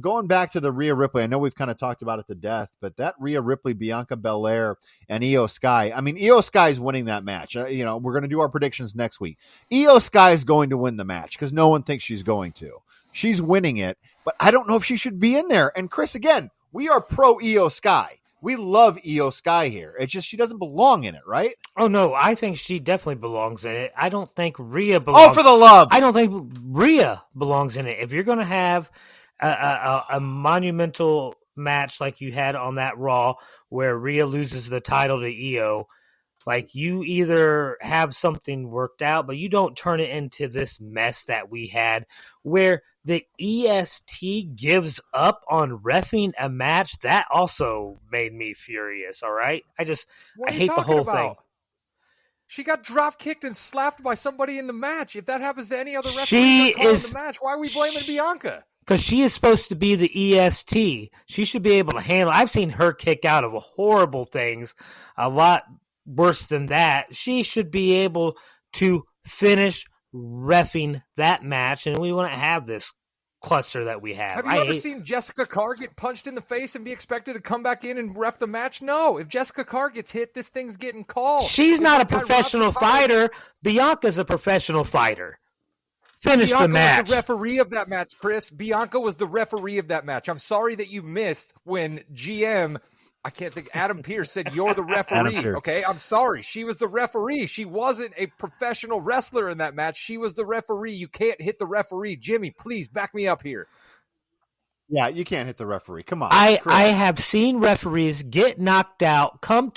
Going back to the Rhea Ripley, I know we've kind of talked about it to death, but that Rhea Ripley, Bianca Belair, and Io Sky, I mean, Io Sky is winning that match. We're going to do our predictions next week. Io Sky is going to win the match because no one thinks she's going to. She's winning it, but I don't know if she should be in there. And Chris, again, we are pro Io Sky. We love Io Sky here. It's just she doesn't belong in it, right? Oh, no, I think she definitely belongs in it. I don't think Rhea belongs. Oh, for the love! I don't think Rhea belongs in it. If you're going to have a monumental match like you had on that Raw where Rhea loses the title to Io, you either have something worked out, but you don't turn it into this mess that we had where the EST gives up on reffing a match. That also made me furious, all right? I hate the whole thing. She got drop kicked and slapped by somebody in the match. If that happens to any other wrestler in the match, why are we blaming Bianca? Because she is supposed to be the EST. She should be able to handle. I've seen her kick out of horrible things, a lot worse than that. She should be able to finish reffing that match, and we wouldn't have this cluster that we have. Have you ever seen Jessica Carr get punched in the face and be expected to come back in and ref the match? No. If Jessica Carr gets hit, this thing's getting called. She's not a professional fighter. Bianca's a professional fighter. Finish the match. Was the referee of that match, Chris. Bianca was the referee of that match. I'm sorry that you missed when GM, I can't think, Adam Pearce said, you're the referee. Okay, I'm sorry. She was the referee. She wasn't a professional wrestler in that match. She was the referee. You can't hit the referee. Jimmy, please back me up here. Yeah, you can't hit the referee. Come on. I have seen referees get knocked out, come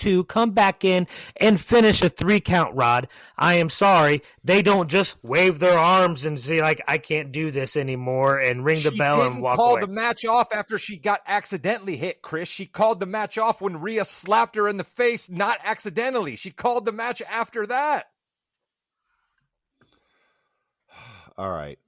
back in, and finish a 3-count, Rod. I am sorry. They don't just wave their arms and say, like, I can't do this anymore and ring the bell and walk away. She didn't call the match off after she got accidentally hit, Chris. She called the match off when Rhea slapped her in the face, not accidentally. She called the match after that. All right.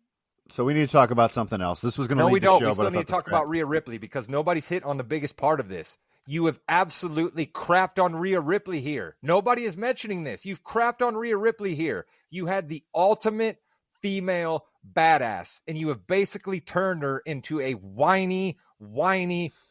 So we need to talk about something else. This was going to lead the show. No, we don't. We still need to talk about Rhea Ripley because nobody's hit on the biggest part of this. You have absolutely crapped on Rhea Ripley here. Nobody is mentioning this. You've crapped on Rhea Ripley here. You had the ultimate female badass, and you have basically turned her into a whiny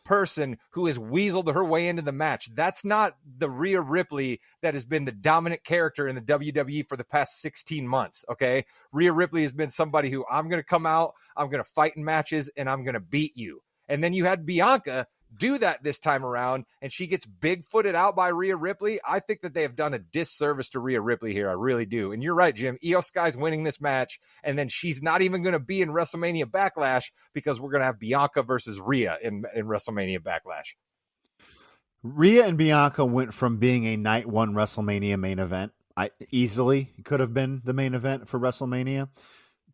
person who has weaseled her way into the match. That's not the Rhea Ripley that has been the dominant character in the WWE for the past 16 months, okay? Rhea Ripley has been somebody who I'm going to come out, I'm going to fight in matches, and I'm going to beat you. And then you had Bianca do that this time around, and she gets big-footed out by Rhea Ripley. I think that they have done a disservice to Rhea Ripley here. I really do. And you're right, Jim. Io Sky's winning this match, and then she's not even going to be in WrestleMania Backlash because we're going to have Bianca versus Rhea in WrestleMania Backlash. Rhea and Bianca went from being a night one WrestleMania main event, easily could have been the main event for WrestleMania,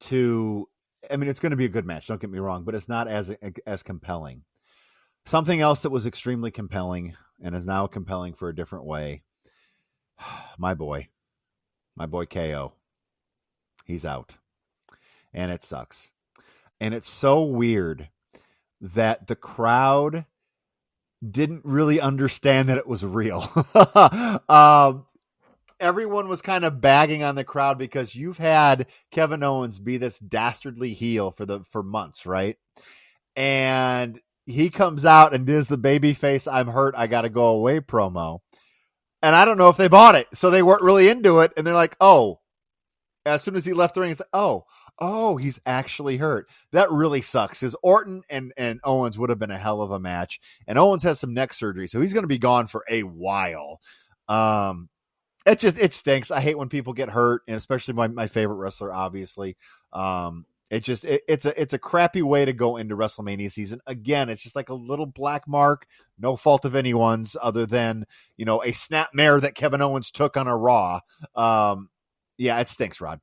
to, I mean, it's going to be a good match, don't get me wrong, but it's not as compelling. Something else that was extremely compelling and is now compelling for a different way. My boy KO. He's out. And it sucks. And it's so weird that the crowd didn't really understand that it was real. Everyone was kind of bagging on the crowd because you've had Kevin Owens be this dastardly heel for months, right? And he comes out and does the babyface, I'm hurt, I got to go away promo. And I don't know if they bought it. So they weren't really into it. And they're like, oh, as soon as he left the ring, it's like, oh, he's actually hurt. That really sucks because Orton and Owens would have been a hell of a match. And Owens has some neck surgery, so he's going to be gone for a while. It stinks. I hate when people get hurt, and especially my favorite wrestler, obviously. It's a crappy way to go into WrestleMania season. Again, it's just like a little black mark, no fault of anyone's other than, a snapmare that Kevin Owens took on a Raw. Yeah, it stinks, Rod.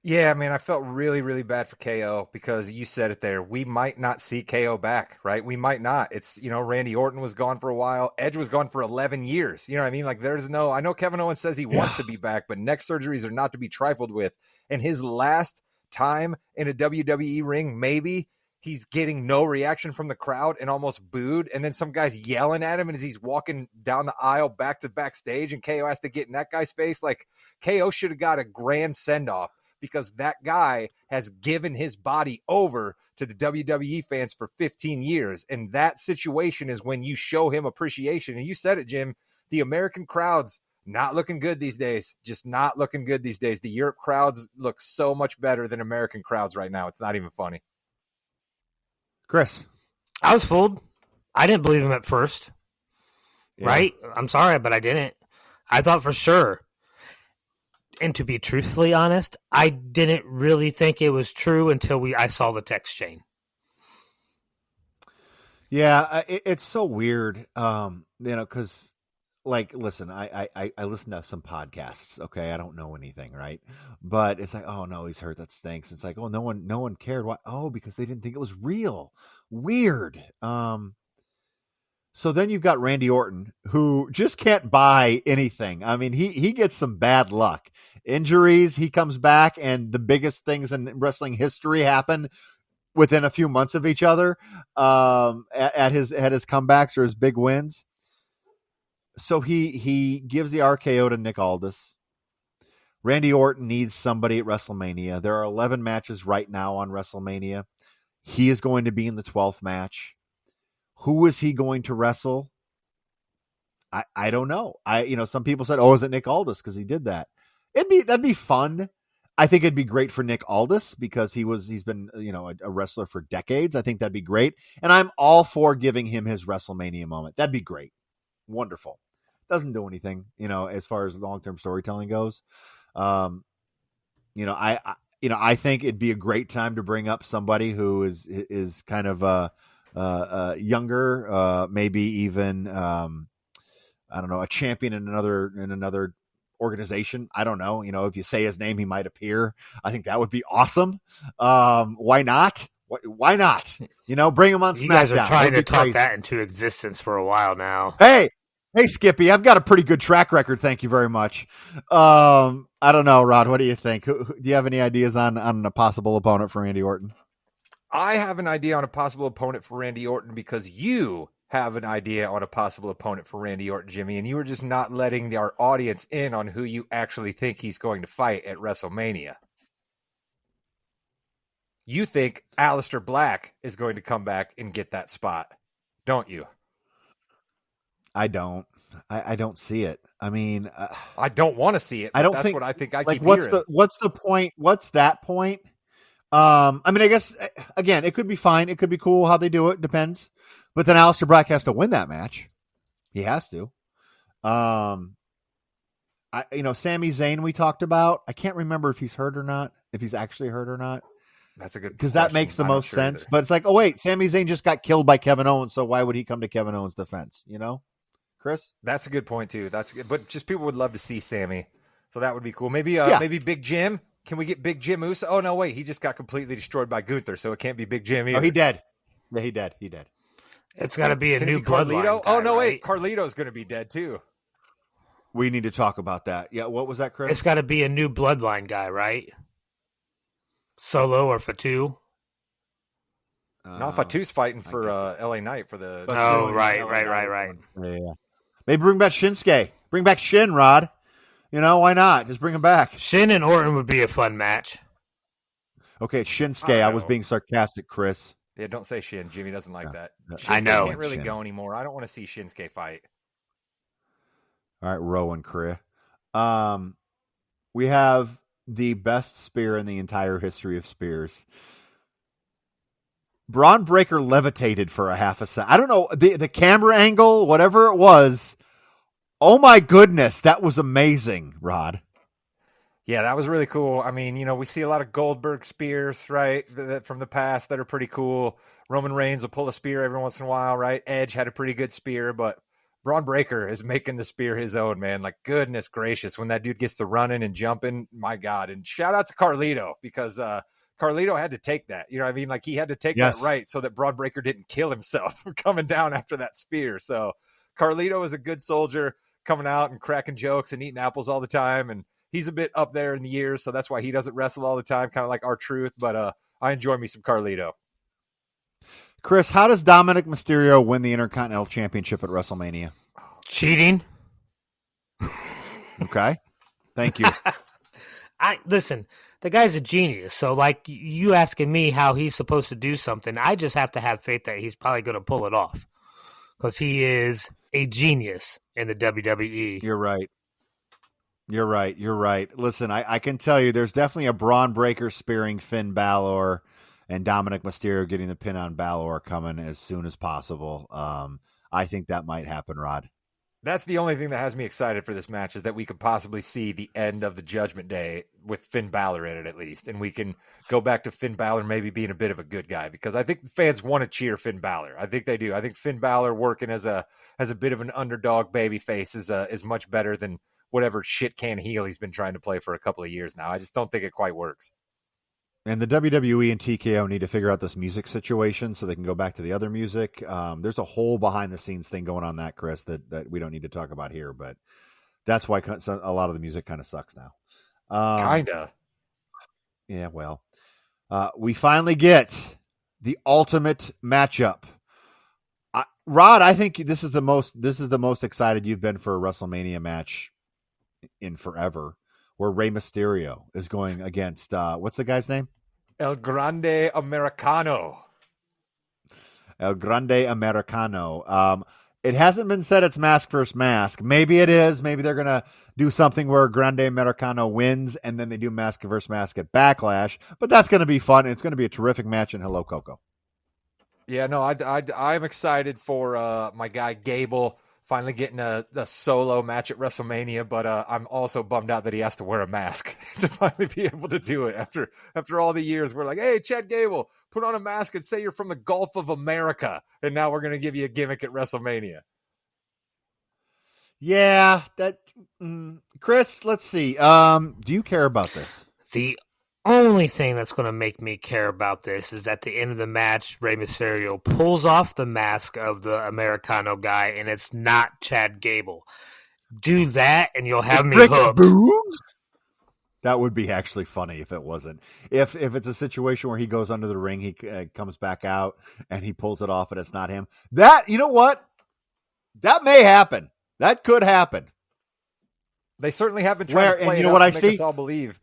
Yeah, man, I felt really, really bad for KO because you said it there. We might not see KO back, right? We might not. It's, Randy Orton was gone for a while. Edge was gone for 11 years. You know what I mean? Like I know Kevin Owens says he wants to be back, but neck surgeries are not to be trifled with. And his last time in a WWE ring, maybe he's getting no reaction from the crowd and almost booed, and then some guy's yelling at him and as he's walking down the aisle back to backstage and KO has to get in that guy's face. Like, KO should have got a grand send-off because that guy has given his body over to the WWE fans for 15 years, and that situation is when you show him appreciation. And you said it, Jim, the American crowds not looking good these days. Just not looking good these days. The Europe crowds look so much better than American crowds right now. It's not even funny. Chris. I was fooled. I didn't believe him at first. Yeah. Right? I'm sorry, but I didn't. I thought for sure. And to be truthfully honest, I didn't really think it was true until I saw the text chain. Yeah, it's so weird. Because like, listen, I listen to some podcasts. Okay, I don't know anything, right? But it's like, oh no, he's hurt. That stinks. It's like, oh, no one cared. Why? Oh, because they didn't think it was real. Weird. So then you've got Randy Orton, who just can't buy anything. I mean, he gets some bad luck, injuries. He comes back, and the biggest things in wrestling history happen within a few months of each other. At his comebacks or his big wins. So he gives the RKO to Nick Aldis. Randy Orton needs somebody at WrestleMania. There are 11 matches right now on WrestleMania. He is going to be in the 12th match. Who is he going to wrestle? I don't know. Some people said, "Oh, is it Nick Aldis?" Because he did that. That'd be fun. I think it'd be great for Nick Aldis because he's been a wrestler for decades. I think that'd be great, and I'm all for giving him his WrestleMania moment. That'd be great, wonderful. Doesn't do anything, as far as long-term storytelling goes. I think it'd be a great time to bring up somebody who is kind of younger, maybe even I don't know, a champion in another organization. I don't know. If you say his name, he might appear. I think that would be awesome. Why not? Why not? Bring him on SmackDown. You guys are trying to talk that into existence for a while now. Hey, Skippy, I've got a pretty good track record. Thank you very much. I don't know, Rod. What do you think? Do you have any ideas on a possible opponent for Randy Orton? I have an idea on a possible opponent for Randy Orton because you have an idea on a possible opponent for Randy Orton, Jimmy, and you were just not letting our audience in on who you actually think he's going to fight at WrestleMania. You think Aleister Black is going to come back and get that spot, don't you? I don't. I don't see it. I mean, I don't want to see it. I don't that's think. What I think. I like, keep what's hearing. what's the point? What's that point? I mean, I guess again, it could be fine. It could be cool how they do it. Depends. But then Aleister Black has to win that match. He has to. Sami Zayn we talked about. I can't remember if he's hurt or not. If he's actually hurt or not. That's a good because that makes the most sense. But it's like, oh wait, Sami Zayn just got killed by Kevin Owens, so why would he come to Kevin Owens' defense? Chris? That's a good point too. That's good. But just people would love to see Sammy, so that would be cool. Maybe maybe Big Jim. Can we get Big Jim Uso? Oh no, wait, he just got completely destroyed by Gunther, so it can't be Big Jim either. Oh, he dead. Yeah, he dead. It's got to be a new bloodline. Carlito? Oh no, wait, Carlito's going to be dead too. We need to talk about that. Yeah, what was that, Chris? It's got to be a new bloodline guy, right? Solo or Fatu? No, Fatu's fighting for LA Knight for the. Oh, right. Yeah. Maybe bring back Shinsuke. Bring back Shin, Rod. Why not? Just bring him back. Shin and Orton would be a fun match. Okay, Shinsuke. I was being sarcastic, Chris. Yeah, don't say Shin. Jimmy doesn't like that. Shinsuke I know. Can't really go anymore. I don't want to see Shinsuke fight. All right, Rowan Kriya. We have the best spear in the entire history of spears. Braun Breaker levitated for a half a second. I don't know, the camera angle, whatever it was. Oh my goodness, that was amazing, Rod. Yeah, that was really cool. I mean, we see a lot of Goldberg spears, right, from the past that are pretty cool. Roman Reigns will pull a spear every once in a while, right? Edge had a pretty good spear, but Braun Breaker is making the spear his own, man. Like, goodness gracious, when that dude gets to running and jumping, my God. And shout out to Carlito, because Carlito had to take that. You know what I mean? Like, he had to take that right so that Braun Breaker didn't kill himself coming down after that spear. So Carlito is a good soldier, coming out and cracking jokes and eating apples all the time. And he's a bit up there in the years, so that's why he doesn't wrestle all the time, kind of like R-Truth. But I enjoy me some Carlito. Chris, how does Dominic Mysterio win the Intercontinental Championship at WrestleMania? Cheating. Okay. Thank you. Listen, the guy's a genius. So, like, you asking me how he's supposed to do something, I just have to have faith that he's probably going to pull it off because he is a genius in the WWE. You're right. Listen, I can tell you there's definitely a Braun Breaker spearing Finn Balor and Dominic Mysterio getting the pin on Balor coming as soon as possible. I think that might happen, Rod. That's the only thing that has me excited for this match, is that we could possibly see the end of the Judgment Day with Finn Balor in it, at least. And we can go back to Finn Balor maybe being a bit of a good guy, because I think the fans want to cheer Finn Balor. I think they do. I think Finn Balor working as a bit of an underdog babyface is much better than whatever shit can heel he's been trying to play for a couple of years now. I just don't think it quite works. And the WWE and TKO need to figure out this music situation so they can go back to the other music. There's a whole behind-the-scenes thing going on that, Chris, that we don't need to talk about here, but that's why a lot of the music kind of sucks now. Kinda. Yeah, well. We finally get the ultimate matchup. Rod, I think this is the most excited you've been for a WrestleMania match in forever, where Rey Mysterio is going against what's the guy's name? El Grande Americano. El Grande Americano. It hasn't been said it's mask versus mask. Maybe it is. Maybe they're going to do something where Grande Americano wins and then they do mask versus mask at Backlash. But that's going to be fun. It's going to be a terrific match in Hello Coco. Yeah, no, I'm excited for my guy Gable finally getting a solo match at WrestleMania, but I'm also bummed out that he has to wear a mask to finally be able to do it after all the years. We're like, hey, Chad Gable, put on a mask and say you're from the Gulf of America, and now we're going to give you a gimmick at WrestleMania. Yeah, Chris, let's see. Do you care about this? The only thing that's going to make me care about this is at the end of the match, Rey Mysterio pulls off the mask of the Americano guy, and it's not Chad Gable. Do that, and you'll have me hooked. Boobs? That would be actually funny if it wasn't. If it's a situation where he goes under the ring, he comes back out, and he pulls it off, and it's not him. That, you know what? That may happen. That could happen. They certainly have been trying to play and you know what I see? Us all believe.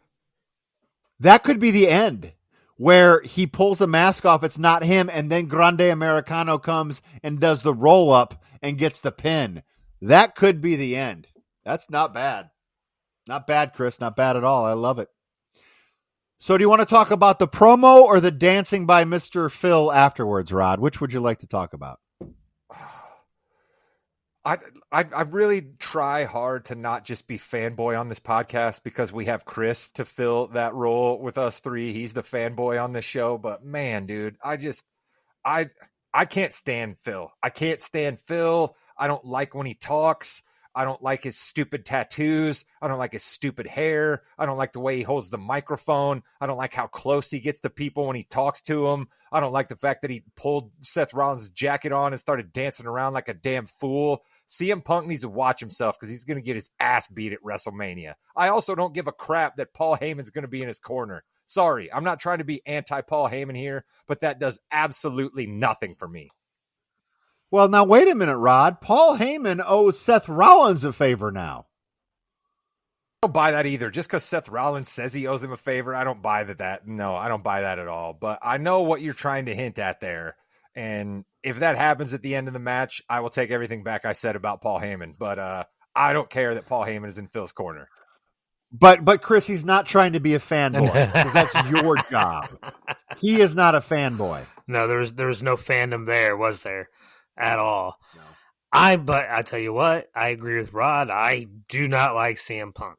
That could be the end, where he pulls the mask off. It's not him. And then Grande Americano comes and does the roll up and gets the pin. That could be the end. That's not bad. Not bad, Chris. Not bad at all. I love it. So do you want to talk about the promo or the dancing by Mr. Phil afterwards, Rod? Which would you like to talk about? I really try hard to not just be fanboy on this podcast because we have Chris to fill that role with us three. He's the fanboy on this show, but man, dude, I can't stand Phil. I can't stand Phil. I don't like when he talks. I don't like his stupid tattoos. I don't like his stupid hair. I don't like the way he holds the microphone. I don't like how close he gets to people when he talks to them. I don't like the fact that he pulled Seth Rollins' jacket on and started dancing around like a damn fool. CM Punk needs to watch himself because he's going to get his ass beat at WrestleMania. I also don't give a crap that Paul Heyman's going to be in his corner. Sorry, I'm not trying to be anti-Paul Heyman here, but that does absolutely nothing for me. Well, now, wait a minute, Rod. Paul Heyman owes Seth Rollins a favor now. I don't buy that either. Just because Seth Rollins says he owes him a favor, I don't buy that. No, I don't buy that at all. But I know what you're trying to hint at there. And if that happens at the end of the match, I will take everything back I said about Paul Heyman. But I don't care that Paul Heyman is in Phil's corner. But Chris, he's not trying to be a fanboy because that's your job. He is not a fanboy. No, there was no fandom there, was there? At all. No. But I tell you what, I agree with Rod. I do not like CM Punk.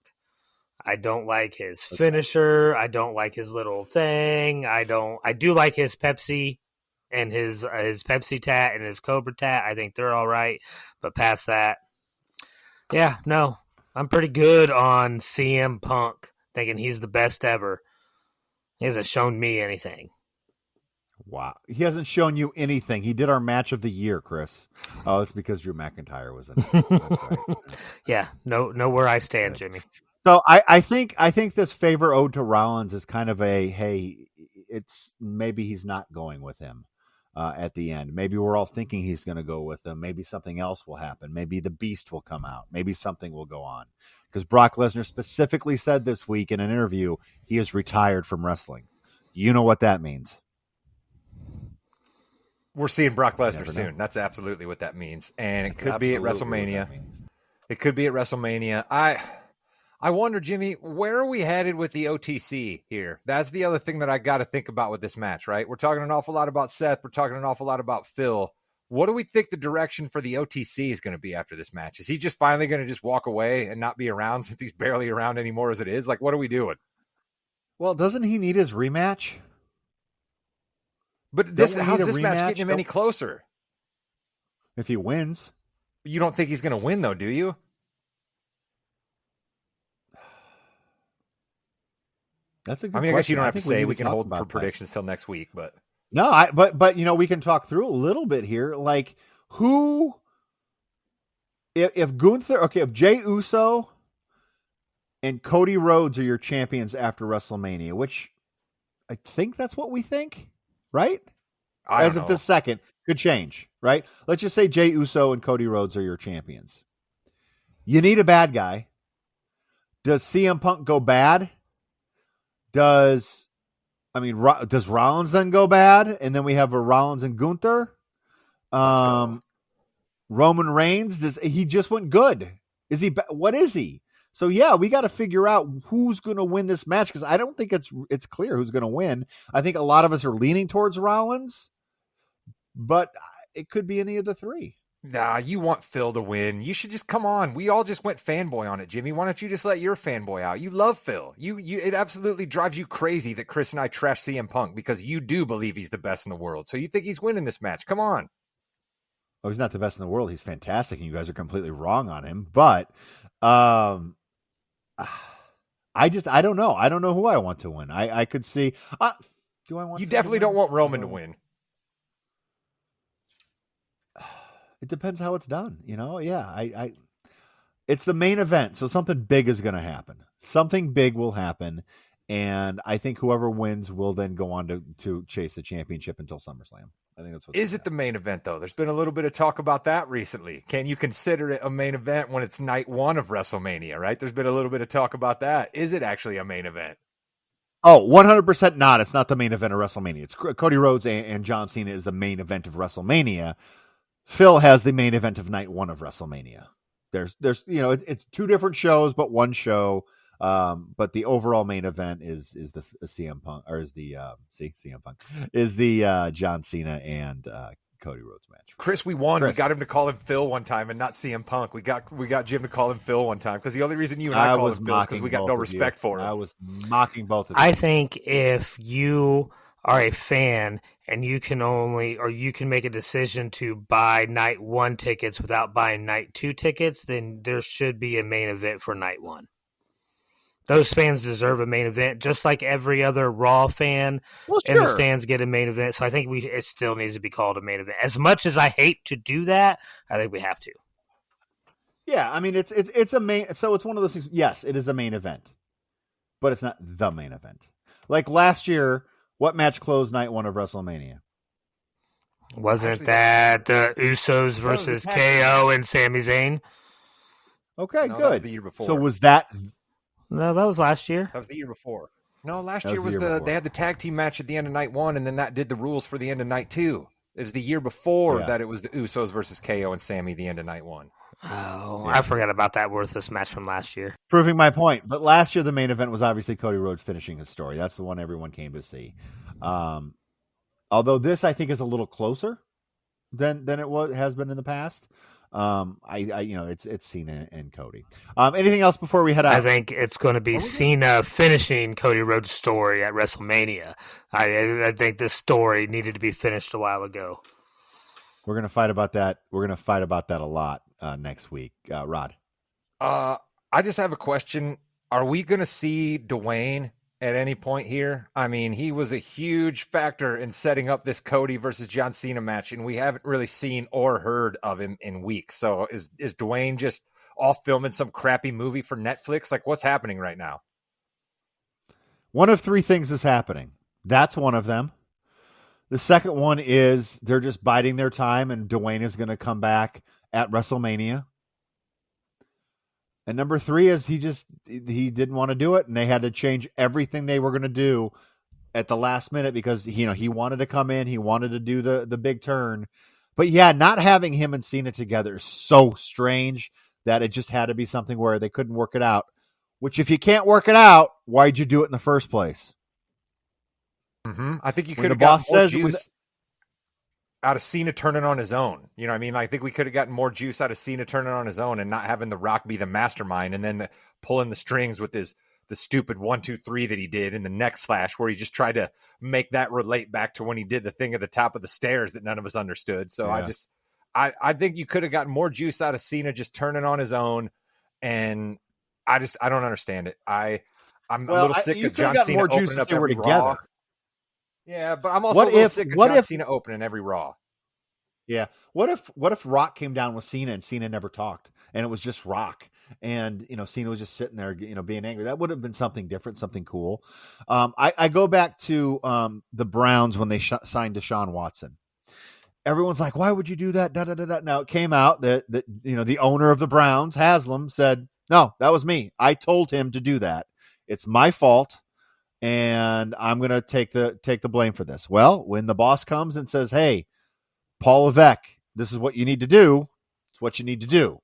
I don't like his finisher. I don't like his little thing. I do like his Pepsi and his Pepsi tat and his Cobra tat. I think they're all right. But past that, yeah, no. I'm pretty good on CM Punk, thinking he's the best ever. He hasn't shown me anything. Wow. He hasn't shown you anything. He did our match of the year, Chris. Oh, it's because Drew McIntyre was in it. That's right. Yeah, know where I stand, Jimmy. So I think this favor owed to Rollins is kind of a, hey, it's maybe he's not going with him at the end. Maybe we're all thinking he's going to go with him. Maybe something else will happen. Maybe the Beast will come out. Maybe something will go on. Because Brock Lesnar specifically said this week in an interview, he is retired from wrestling. You know what that means. We're seeing Brock Lesnar soon. That's absolutely what that means. And it could be at WrestleMania. It could be at WrestleMania. I wonder, Jimmy, where are we headed with the OTC here? That's the other thing that I got to think about with this match, right? We're talking an awful lot about Seth. We're talking an awful lot about Phil. What do we think the direction for the OTC is going to be after this match? Is he just finally going to just walk away and not be around since he's barely around anymore as it is? Like, what are we doing? Well, doesn't he need his rematch? But how's this match getting him any closer? If he wins. You don't think he's going to win, though, do you? That's a good question. I guess you don't have to say. We can hold for predictions till next week, but no, but we can talk through a little bit here. Like who, if Gunther, if Jey Uso and Cody Rhodes are your champions after WrestleMania, which I think that's what we think. Right? As of this second, could change, right? Let's just say Jey Uso and Cody Rhodes are your champions. You need a bad guy. Does CM Punk go bad? Does Rollins then go bad? And then we have a Rollins and Gunther? Roman Reigns, he just went good. Is he? What is he? So yeah, we got to figure out who's going to win this match, because I don't think it's clear who's going to win. I think a lot of us are leaning towards Rollins, but it could be any of the three. Nah, you want Phil to win. You should just come on. We all just went fanboy on it, Jimmy. Why don't you just let your fanboy out? You love Phil. It absolutely drives you crazy that Chris and I trash CM Punk because you do believe he's the best in the world. So you think he's winning this match? Come on. Oh, he's not the best in the world. He's fantastic, and you guys are completely wrong on him. But I don't know. I don't know who I want to win. I could see. Do I want? You definitely don't want Roman to win. It depends how it's done, Yeah, it's the main event, so something big is going to happen. Something big will happen, and I think whoever wins will then go on to chase the championship until SummerSlam. I think that's what. Is it the main event though? There's been a little bit of talk about that recently. Can you consider it a main event when it's night one of WrestleMania? Right? There's been a little bit of talk about that. Is it actually a main event? Oh, 100% not. It's not the main event of WrestleMania. It's Cody Rhodes and John Cena is the main event of WrestleMania. Phil has the main event of night one of WrestleMania. There's it's two different shows, but one show. But the overall main event is the CM Punk, or is the CM Punk is the John Cena and Cody Rhodes match. Chris, we won. We got him to call him Phil one time and not CM Punk. We got Jim to call him Phil one time because the only reason you and I called him Phil is because we got no respect for him. I was mocking both of you. I think if you are a fan and you can make a decision to buy night one tickets without buying night two tickets, then there should be a main event for night one. Those fans deserve a main event, just like every other Raw fan in the stands get a main event. So I think it still needs to be called a main event. As much as I hate to do that, I think we have to. Yeah, I mean it's a main. So it's one of those things. Yes, it is a main event, but it's not the main event. Like last year, what match closed night one of WrestleMania? Wasn't that the Usos versus KO and Sami Zayn? Okay, no, good. That was the year before. So was that? No, that was last year. That was the year before. No, last year was they had the tag team match at the end of night one, and then that did the rules for the end of night two. It was the year before that it was the Usos versus KO and Sami the end of night one. Oh, yeah. I forgot about that worthless match from last year. Proving my point. But last year, the main event was obviously Cody Rhodes finishing his story. That's the one everyone came to see. Although this, I think, is a little closer than it has been in the past. It's Cena and Cody. Anything else before we head out? I think it's going to be Cena finishing Cody Rhodes' story at WrestleMania. I think this story needed to be finished a while ago. We're going to fight about that. We're going to fight about that a lot next week. Rod. I just have a question. Are we going to see Dwayne at any point here? I mean, he was a huge factor in setting up this Cody versus John Cena match, and we haven't really seen or heard of him in weeks. So is Dwayne just off filming some crappy movie for Netflix? Like, what's happening right now? One of three things is happening. That's one of them. The second one is they're just biding their time, and Dwayne is going to come back at WrestleMania. And number three is he didn't want to do it, and they had to change everything they were going to do at the last minute because he wanted to come in, he wanted to do the big turn. But yeah, not having him and Cena together is so strange that it just had to be something where they couldn't work it out. Which, if you can't work it out, why'd you do it in the first place? Mm-hmm. I think you could have got more juice out of Cena turning on his own. You know what I mean? I think we could have gotten more juice out of Cena turning on his own and not having The Rock be the mastermind and then pulling the strings with the stupid 1, 2, 3 that he did in the neck slash where he just tried to make that relate back to when he did the thing at the top of the stairs that none of us understood. So yeah. I think you could have gotten more juice out of Cena just turning on his own. And I don't understand it. I'm a little sick of John Cena opening up every Raw. Yeah, but I'm also a little sick of John Cena opening every Raw. Yeah. What if Rock came down with Cena and Cena never talked and it was just Rock and, Cena was just sitting there, being angry? That would have been something different, something cool. I go back to the Browns when they signed Deshaun Watson. Everyone's like, why would you do that? Da, da, da, da. Now it came out that the owner of the Browns, Haslam, said, no, that was me. I told him to do that. It's my fault. And I'm going to take the blame for this. Well, when the boss comes and says, hey, Paul Levesque, this is what you need to do. It's what you need to do.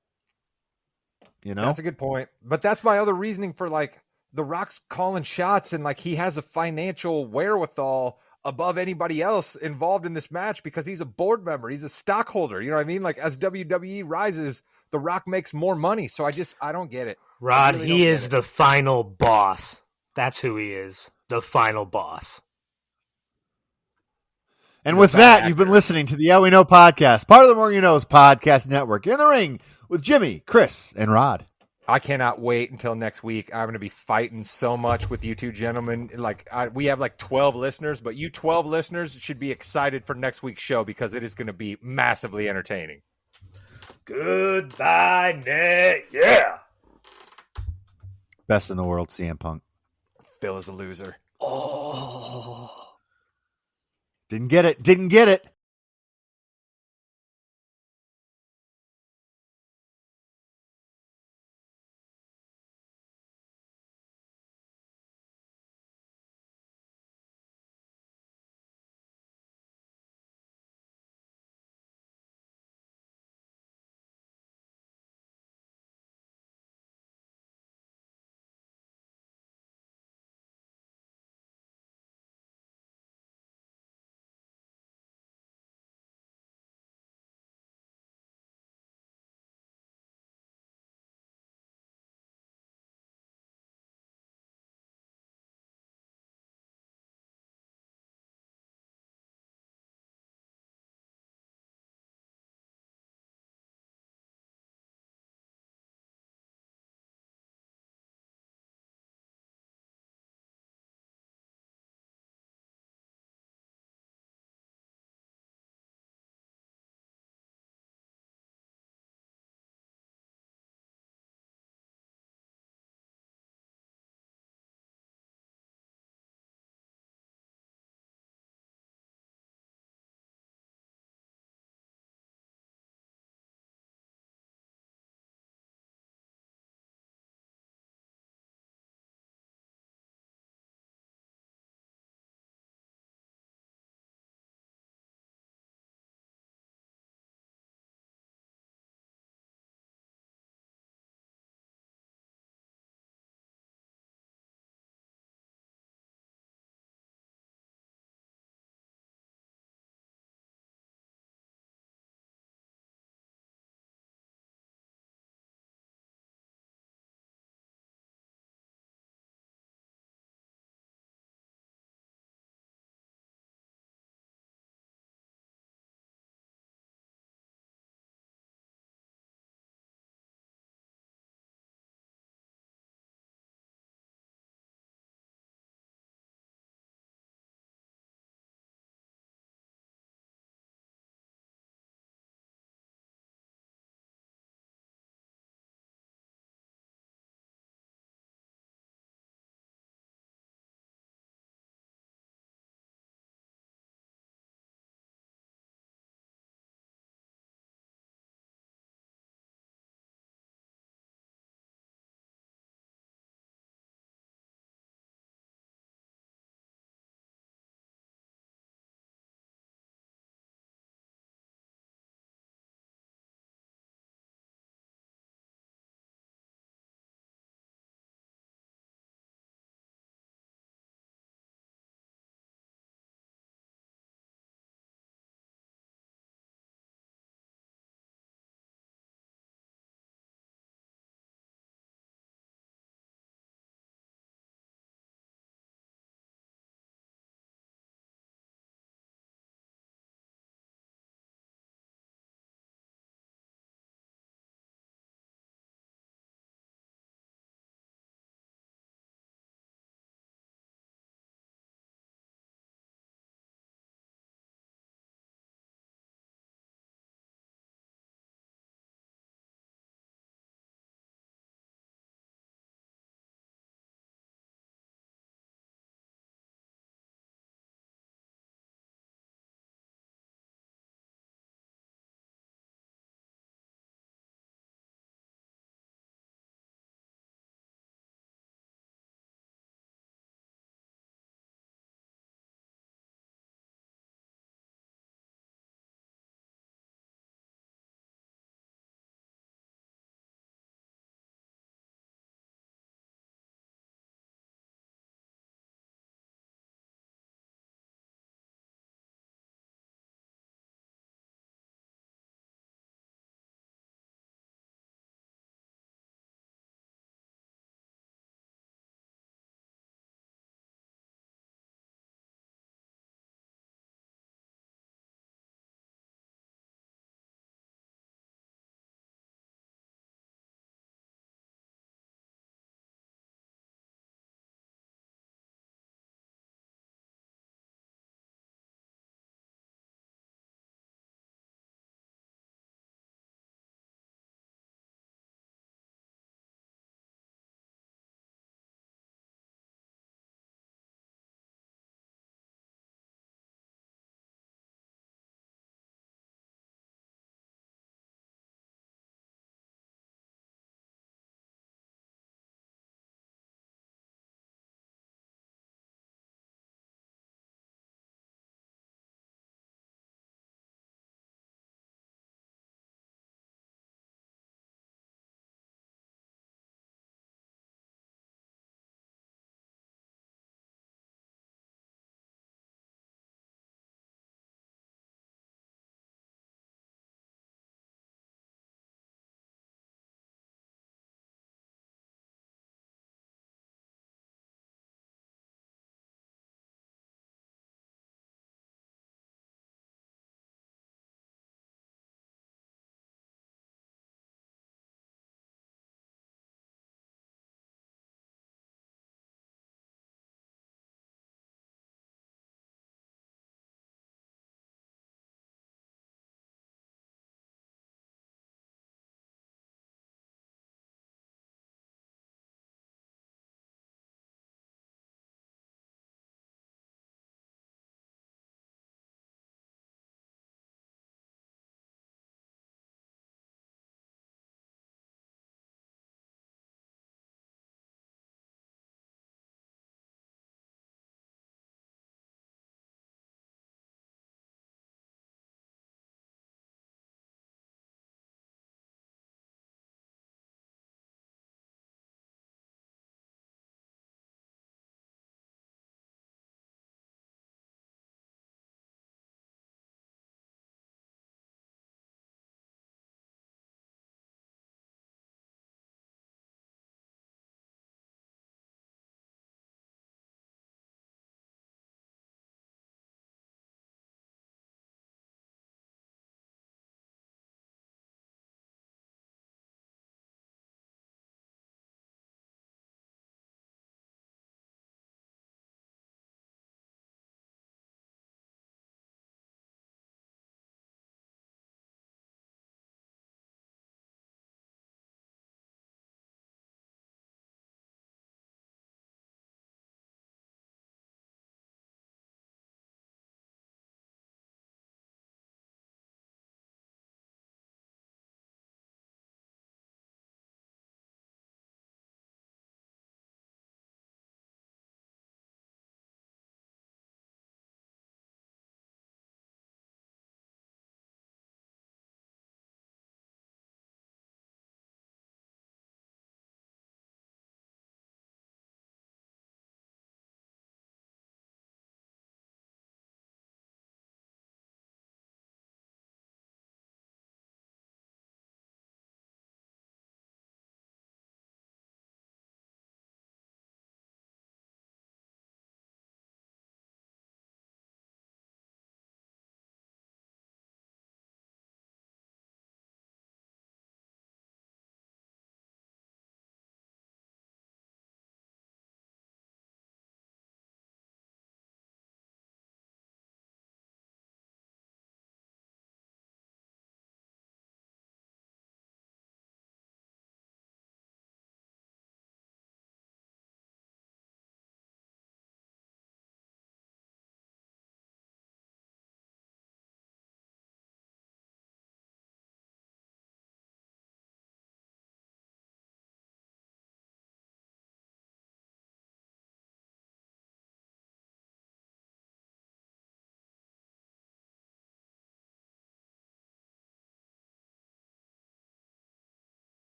You know? That's a good point. But that's my other reasoning for like The Rock's calling shots, and like he has a financial wherewithal above anybody else involved in this match because he's a board member. He's a stockholder. You know what I mean? Like as WWE rises, The Rock makes more money. So I don't get it. Rod, really he is the final boss. That's who he is. The final boss. And with that, you've been listening to the Yeah We Know podcast, part of the More You Know's podcast network. You're in the ring with Jimmy, Chris, and Rod. I cannot wait until next week. I'm going to be fighting so much with you two gentlemen. Like we have like 12 listeners, but you 12 listeners should be excited for next week's show because it is going to be massively entertaining. Goodbye, Nick. Yeah. Best in the world, CM Punk. Phil is a loser. Oh. Didn't get it.